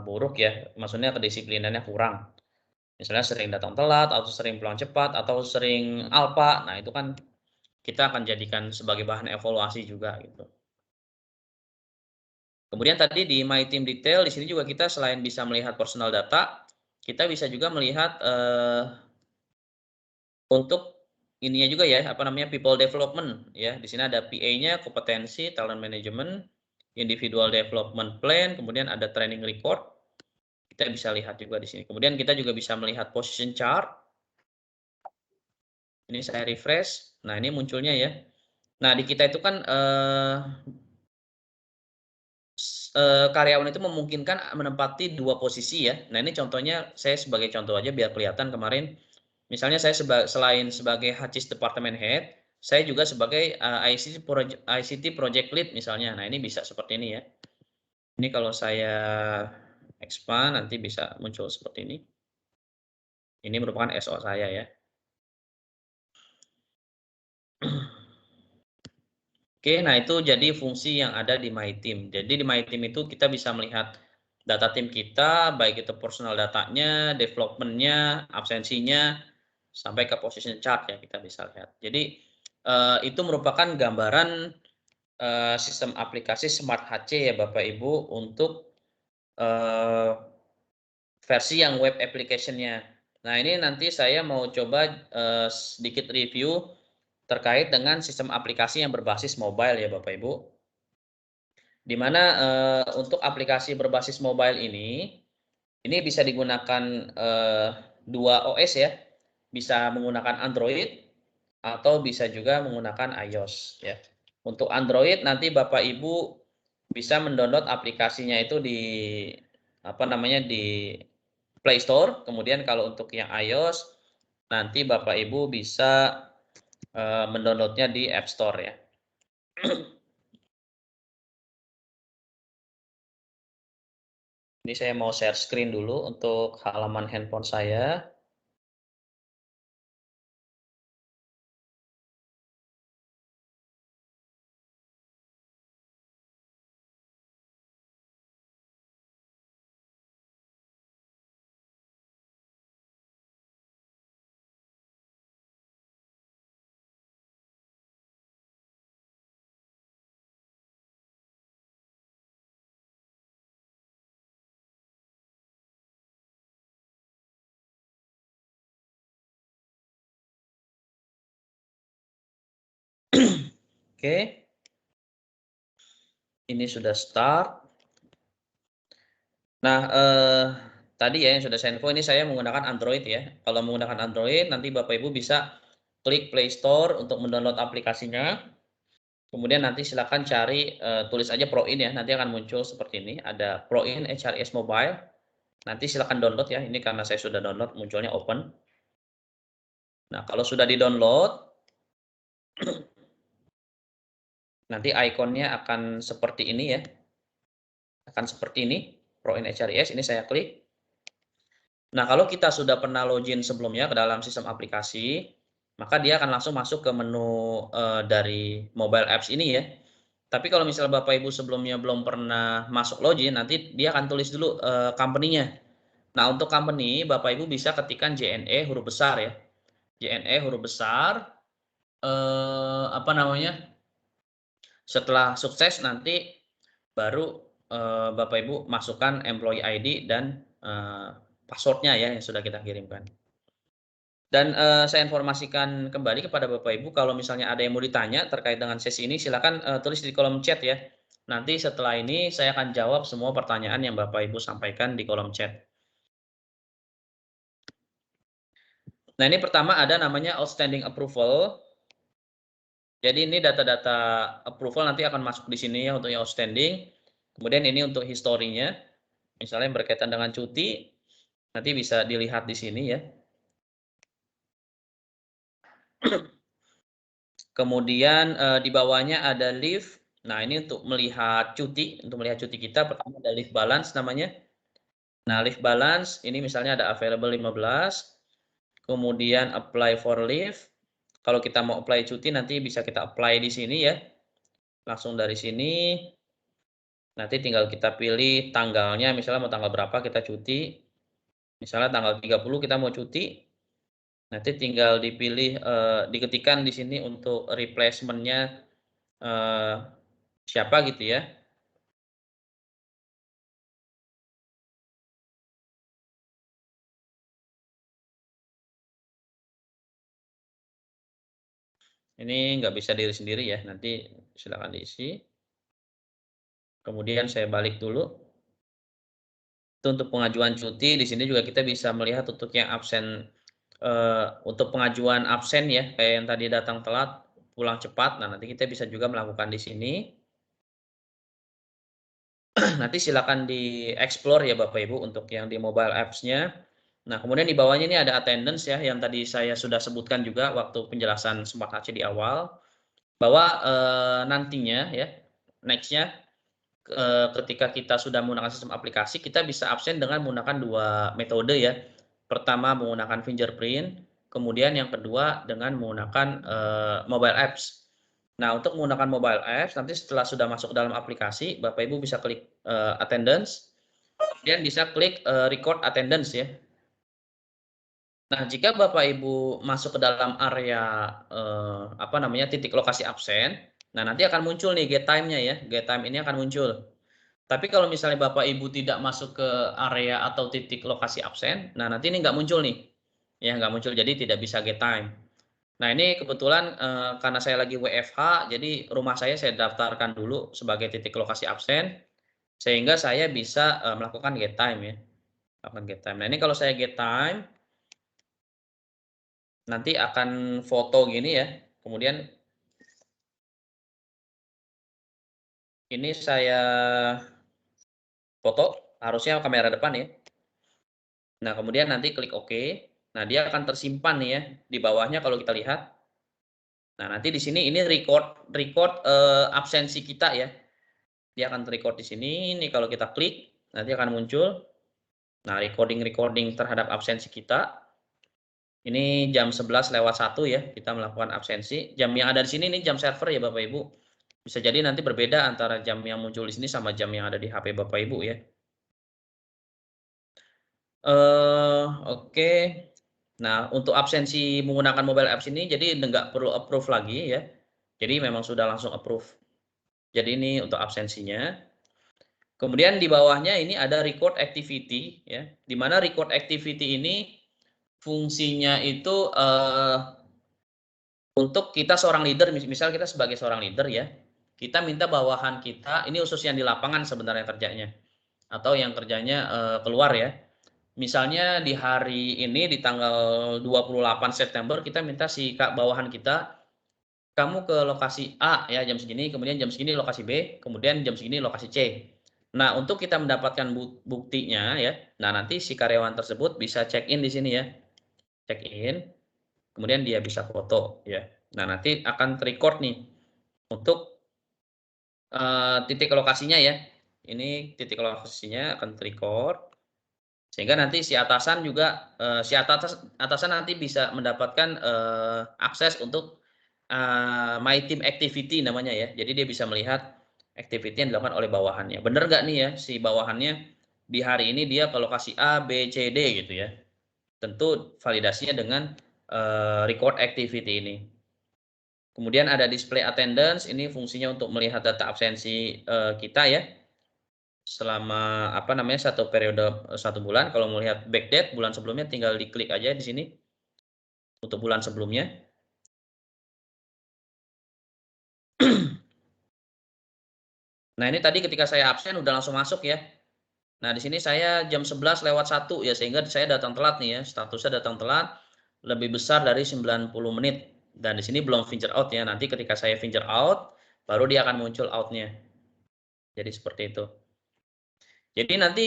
buruk ya, maksudnya kedisiplinannya kurang. Misalnya sering datang telat, atau sering pulang cepat, atau sering alpa, nah itu kan kita akan jadikan sebagai bahan evaluasi juga gitu. Kemudian tadi di My Team Detail, di sini juga kita selain bisa melihat personal data, kita bisa juga melihat untuk ininya juga ya, apa namanya, people development ya. Di sini ada PA-nya, kompetensi, talent management, individual development plan, kemudian ada training record. Kita bisa lihat juga di sini. Kemudian kita juga bisa melihat position chart. Ini saya refresh. Nah, ini munculnya ya. Nah, di kita itu kan karyawan itu memungkinkan menempati 2 posisi ya. Nah, ini contohnya saya sebagai contoh aja biar kelihatan kemarin. Misalnya saya selain sebagai HCIS Department Head, saya juga sebagai ICT Project Lead misalnya. Nah, ini bisa seperti ini ya. Ini kalau saya expand nanti bisa muncul seperti ini. Ini merupakan SO saya ya. Oke, nah itu jadi fungsi yang ada di My Team. Jadi di My Team itu kita bisa melihat data tim kita, baik itu personal datanya, development-nya, absensinya, sampai ke position chart ya kita bisa lihat. Jadi itu merupakan gambaran sistem aplikasi Smart HC ya Bapak Ibu untuk versi yang web application-nya. Nah ini nanti saya mau coba sedikit review terkait dengan sistem aplikasi yang berbasis mobile ya Bapak Ibu. Di mana untuk aplikasi berbasis mobile ini bisa digunakan dua OS ya, bisa menggunakan Android atau bisa juga menggunakan iOS ya. Untuk Android nanti Bapak Ibu bisa mendownload aplikasinya itu di di Play Store. Kemudian kalau untuk yang iOS nanti Bapak Ibu bisa mendownloadnya di App Store ya. Ini saya mau share screen dulu untuk halaman handphone saya. Oke, ini sudah start. Nah, tadi ya yang sudah saya info ini saya menggunakan Android ya. Kalau menggunakan Android nanti Bapak Ibu bisa klik Play Store untuk mendownload aplikasinya. Kemudian nanti silakan cari tulis aja Proin ya, nanti akan muncul seperti ini. Ada Proin HRIS Mobile. Nanti silakan download ya. Ini karena saya sudah download munculnya open. Nah, kalau sudah di-download nanti ikonnya akan seperti ini ya. Akan seperti ini, Proin HRIS ini saya klik. Nah, kalau kita sudah pernah login sebelumnya ke dalam sistem aplikasi, maka dia akan langsung masuk ke menu dari mobile apps ini ya. Tapi kalau misalnya Bapak Ibu sebelumnya belum pernah masuk login, nanti dia akan tulis dulu company-nya. Nah, untuk company, Bapak Ibu bisa ketikkan JNE huruf besar ya. JNE huruf besar, setelah sukses nanti baru Bapak Ibu masukkan employee ID dan password-nya ya yang sudah kita kirimkan. Dan saya informasikan kembali kepada Bapak Ibu kalau misalnya ada yang mau ditanya terkait dengan sesi ini silakan tulis di kolom chat ya. Nanti setelah ini saya akan jawab semua pertanyaan yang Bapak Ibu sampaikan di kolom chat. Nah, ini pertama ada namanya outstanding approval. Jadi ini data-data approval nanti akan masuk di sini ya untuk yang outstanding. Kemudian ini untuk historinya. Misalnya yang berkaitan dengan cuti, nanti bisa dilihat di sini ya. Kemudian di bawahnya ada leave. Nah, ini untuk melihat cuti kita pertama ada leave balance namanya. Nah, leave balance ini misalnya ada available 15, kemudian apply for leave. Kalau kita mau apply cuti nanti bisa kita apply di sini ya. Langsung dari sini. Nanti tinggal kita pilih tanggalnya, misalnya mau tanggal berapa kita cuti. Misalnya tanggal 30 kita mau cuti. Nanti tinggal dipilih diketikkan di sini untuk replacement-nya siapa gitu ya. Ini nggak bisa diri sendiri ya, nanti silakan diisi. Kemudian saya balik dulu. Itu untuk pengajuan cuti, di sini juga kita bisa melihat untuk yang absen, untuk pengajuan absen ya, kayak yang tadi datang telat, pulang cepat. Nah, nanti kita bisa juga melakukan di sini. Nanti silakan di-explore ya Bapak Ibu untuk yang di mobile apps-nya. Nah, kemudian di bawahnya ini ada attendance ya, yang tadi saya sudah sebutkan juga waktu penjelasan Smart HC di awal, bahwa, nantinya ya, next-nya, ketika kita sudah menggunakan sistem aplikasi, kita bisa absen dengan menggunakan 2 metode ya. Pertama menggunakan fingerprint, kemudian yang kedua dengan menggunakan, mobile apps. Nah, untuk menggunakan mobile apps, nanti setelah sudah masuk ke dalam aplikasi, Bapak Ibu bisa klik, attendance, kemudian bisa klik, record attendance ya. Nah, jika Bapak Ibu masuk ke dalam area, apa namanya, titik lokasi absen, nah nanti akan muncul nih get time-nya ya, get time ini akan muncul. Tapi kalau misalnya Bapak Ibu tidak masuk ke area atau titik lokasi absen, nah nanti ini nggak muncul nih, ya nggak muncul, jadi tidak bisa get time. Nah ini kebetulan, karena saya lagi WFH, jadi rumah saya daftarkan dulu sebagai titik lokasi absen, sehingga saya bisa, melakukan get time ya, melakukan get time. Nah ini kalau saya get time, nanti akan foto gini ya, kemudian ini saya foto, harusnya kamera depan ya. Nah kemudian nanti klik OK. Nah dia akan tersimpan nih ya, di bawahnya kalau kita lihat. Nah nanti di sini ini record record, absensi kita ya. Dia akan record di sini, ini kalau kita klik, nanti akan muncul. Nah recording-recording terhadap absensi kita. Ini jam 11:01 ya, kita melakukan absensi. Jam yang ada di sini ini jam server ya Bapak Ibu. Bisa jadi nanti berbeda antara jam yang muncul di sini sama jam yang ada di HP Bapak Ibu ya. Oke. Nah, untuk absensi menggunakan mobile apps ini jadi nggak perlu approve lagi ya. Jadi memang sudah langsung approve. Jadi ini untuk absensinya. Kemudian di bawahnya ini ada record activity ya, di mana record activity ini fungsinya itu, untuk kita seorang leader, misal kita sebagai seorang leader ya, kita minta bawahan kita, ini khusus yang di lapangan sebenarnya kerjanya, atau yang kerjanya, keluar ya. Misalnya di hari ini di tanggal 28 September kita minta si bawahan kita, "Kamu ke lokasi A ya jam segini, kemudian jam segini lokasi B, kemudian jam segini lokasi C." Nah, untuk kita mendapatkan buktinya ya, nah nanti si karyawan tersebut bisa check in di sini ya, check in, kemudian dia bisa foto ya. Nah, nanti akan ter-record nih untuk, titik lokasinya ya. Ini titik lokasinya akan ter-record, sehingga nanti si atasan juga, si atasan nanti bisa mendapatkan, akses untuk, my team activity namanya ya. Jadi dia bisa melihat activity yang dilakukan oleh bawahannya. Bener nggak nih ya si bawahannya di hari ini dia ke lokasi A, B, C, D gitu ya. Tentu validasinya dengan, record activity ini. Kemudian ada display attendance, ini fungsinya untuk melihat data absensi, kita ya. Selama apa namanya, satu periode, 1 bulan. Kalau mau lihat backdate bulan sebelumnya tinggal diklik aja di sini, untuk bulan sebelumnya. Nah ini tadi ketika saya absen udah langsung masuk ya. Nah di sini saya jam 11:01 ya, sehingga saya datang telat nih ya, statusnya datang telat, lebih besar dari 90 menit. Dan di sini belum venture out ya, nanti ketika saya venture out, baru dia akan muncul out-nya. Jadi seperti itu. Jadi nanti,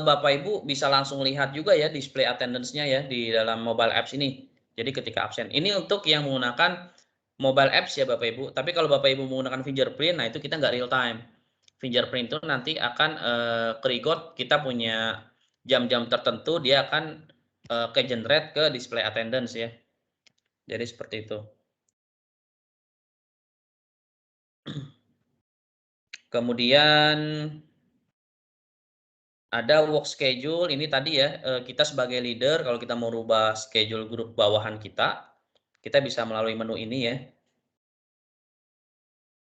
Bapak Ibu bisa langsung lihat juga ya display attendance-nya ya di dalam mobile apps ini. Jadi ketika absen. Ini untuk yang menggunakan mobile apps ya Bapak Ibu, tapi kalau Bapak Ibu menggunakan fingerprint, nah itu kita nggak real time. Fingerprint itu nanti akan, ke-record kita punya jam-jam tertentu dia akan, ke-generate ke display attendance ya. Jadi seperti itu. Kemudian ada work schedule, ini tadi ya, kita sebagai leader kalau kita mau rubah schedule grup bawahan kita bisa melalui menu ini ya.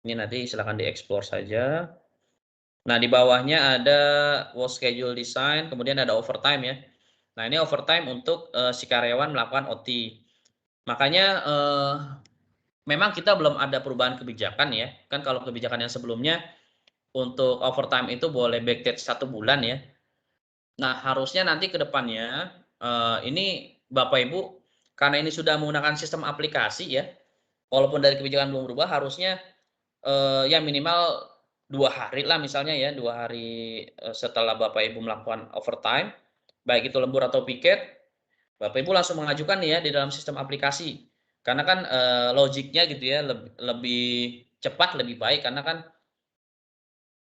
Ini nanti silakan dieksplor saja. Nah, di bawahnya ada work schedule design, kemudian ada overtime ya. Nah, ini overtime untuk, si karyawan melakukan OT. Makanya, memang kita belum ada perubahan kebijakan ya, kan kalau kebijakan yang sebelumnya untuk overtime itu boleh backdate 1 bulan ya. Nah, harusnya nanti ke depannya, ini Bapak Ibu, karena ini sudah menggunakan sistem aplikasi ya, walaupun dari kebijakan belum berubah, harusnya, ya minimal 2 hari lah misalnya ya, 2 hari, setelah Bapak Ibu melakukan overtime, baik itu lembur atau piket, Bapak Ibu langsung mengajukan nih ya di dalam sistem aplikasi. Karena kan logiknya gitu ya lebih cepat, lebih baik karena kan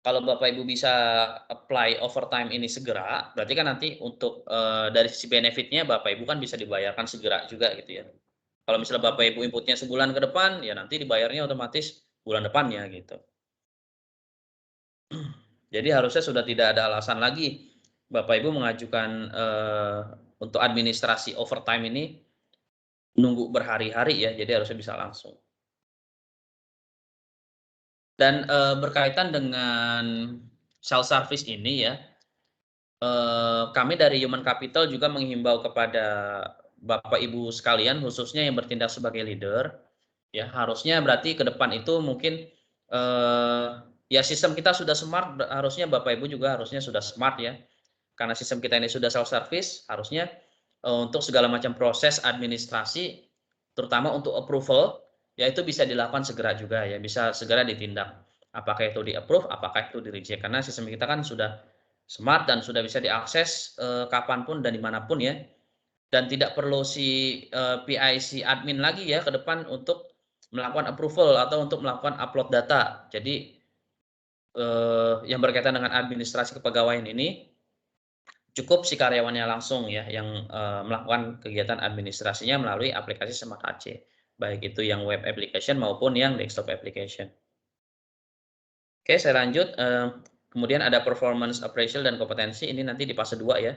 kalau Bapak Ibu bisa apply overtime ini segera, berarti kan nanti untuk dari sisi benefitnya Bapak Ibu kan bisa dibayarkan segera juga gitu ya. Kalau misalnya Bapak Ibu inputnya sebulan ke depan, ya nanti dibayarnya otomatis bulan depannya gitu. Jadi harusnya sudah tidak ada alasan lagi Bapak Ibu mengajukan untuk administrasi overtime ini nunggu berhari-hari ya, jadi harusnya bisa langsung. Dan berkaitan dengan self service ini ya, kami dari Human Capital juga menghimbau kepada Bapak Ibu sekalian, khususnya yang bertindak sebagai leader, ya harusnya berarti ke depan itu mungkin ya sistem kita sudah smart, harusnya Bapak Ibu juga harusnya sudah smart ya. Karena sistem kita ini sudah self service, harusnya untuk segala macam proses administrasi, terutama untuk approval, ya itu bisa dilakukan segera juga ya, bisa segera ditindak. Apakah itu di-approve, apakah itu di-reject. Karena sistem kita kan sudah smart dan sudah bisa diakses kapanpun dan dimanapun ya. Dan tidak perlu si PIC admin lagi ya ke depan untuk melakukan approval atau untuk melakukan upload data. Jadi yang berkaitan dengan administrasi kepegawaian ini cukup si karyawannya langsung ya yang melakukan kegiatan administrasinya melalui aplikasi Smart HC, baik itu yang web application maupun yang desktop application. Oke, saya lanjut, kemudian ada performance appraisal dan kompetensi, ini nanti di fase 2 ya.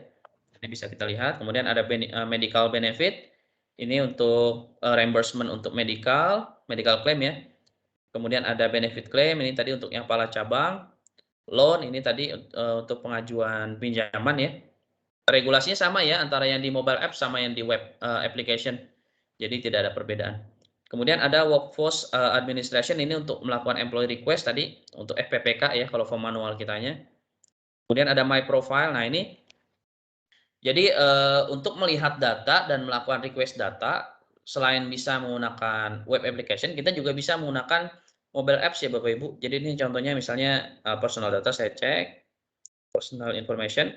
Ini bisa kita lihat, kemudian ada medical benefit, ini untuk reimbursement untuk medical claim ya. Kemudian ada benefit claim, ini tadi untuk yang kepala cabang. Loan, ini tadi untuk pengajuan pinjaman ya. Regulasinya sama ya antara yang di mobile app sama yang di web application. Jadi tidak ada perbedaan. Kemudian ada workforce administration, ini untuk melakukan employee request tadi untuk FPPK ya kalau form manual kitanya. Kemudian ada my profile. Nah, ini jadi untuk melihat data dan melakukan request data selain bisa menggunakan web application, kita juga bisa menggunakan mobile apps ya Bapak Ibu. Jadi ini contohnya misalnya personal data saya cek, personal information,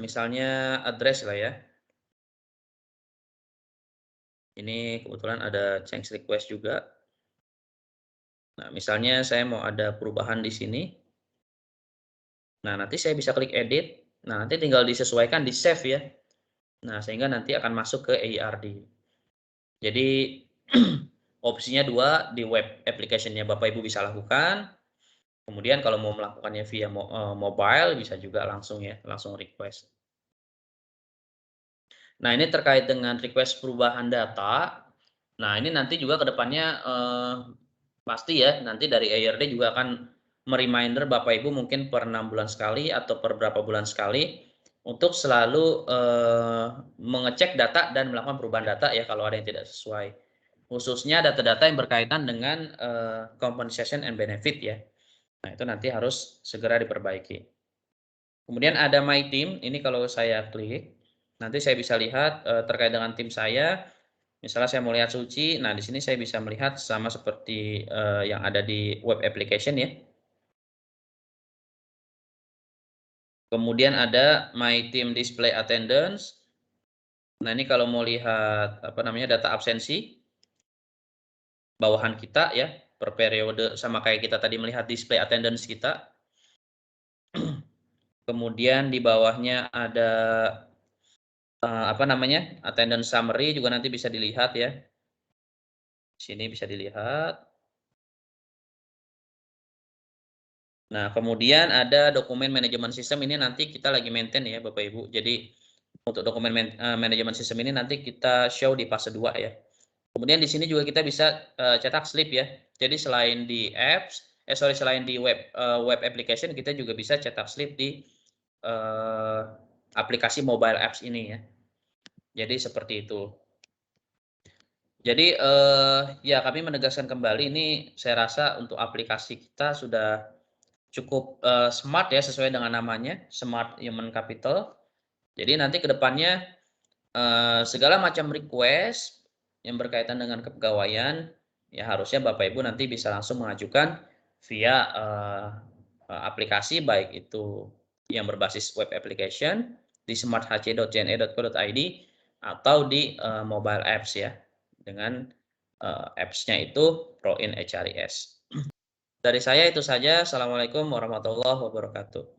misalnya address lah ya. Ini kebetulan ada change request juga. Nah, misalnya saya mau ada perubahan di sini. Nah, nanti saya bisa klik edit. Nah, nanti tinggal disesuaikan di save ya. Nah, sehingga nanti akan masuk ke EIRD. Jadi opsinya 2 di web application-nya Bapak Ibu bisa lakukan. Kemudian kalau mau melakukannya via mobile bisa juga langsung ya, langsung request. Nah, ini terkait dengan request perubahan data. Nah, ini nanti juga ke depannya pasti ya, nanti dari EIRD juga akan me-reminder Bapak Ibu mungkin per 6 bulan sekali atau per berapa bulan sekali untuk selalu mengecek data dan melakukan perubahan data ya kalau ada yang tidak sesuai. Khususnya data-data yang berkaitan dengan compensation and benefit ya. Nah, itu nanti harus segera diperbaiki. Kemudian ada My Team, ini kalau saya klik, nanti saya bisa lihat terkait dengan tim saya. Misalnya saya mau lihat Suci, nah di sini saya bisa melihat sama seperti yang ada di web application ya. Kemudian ada My Team Display Attendance. Nah, ini kalau mau lihat apa namanya data absensi bawahan kita ya per periode sama kayak kita tadi melihat display attendance kita. Kemudian di bawahnya ada apa namanya attendance summary juga nanti bisa dilihat ya. Di sini bisa dilihat. Nah, kemudian ada dokumen manajemen sistem, ini nanti kita lagi maintain ya Bapak Ibu. Jadi untuk dokumen manajemen sistem ini nanti kita show di fase 2 ya. Kemudian di sini juga kita bisa cetak slip ya. Jadi selain di selain di web application, kita juga bisa cetak slip di aplikasi mobile apps ini ya. Jadi seperti itu. Jadi ya kami menegaskan kembali ini saya rasa untuk aplikasi kita sudah cukup smart ya sesuai dengan namanya, Smart Human Capital. Jadi nanti ke depannya segala macam request yang berkaitan dengan kepegawaian, ya harusnya Bapak Ibu nanti bisa langsung mengajukan via aplikasi baik itu yang berbasis web application di smarthc.jne.co.id atau di mobile apps ya, dengan apps-nya itu ProIn HRIS. Dari saya itu saja. Assalamualaikum warahmatullahi wabarakatuh.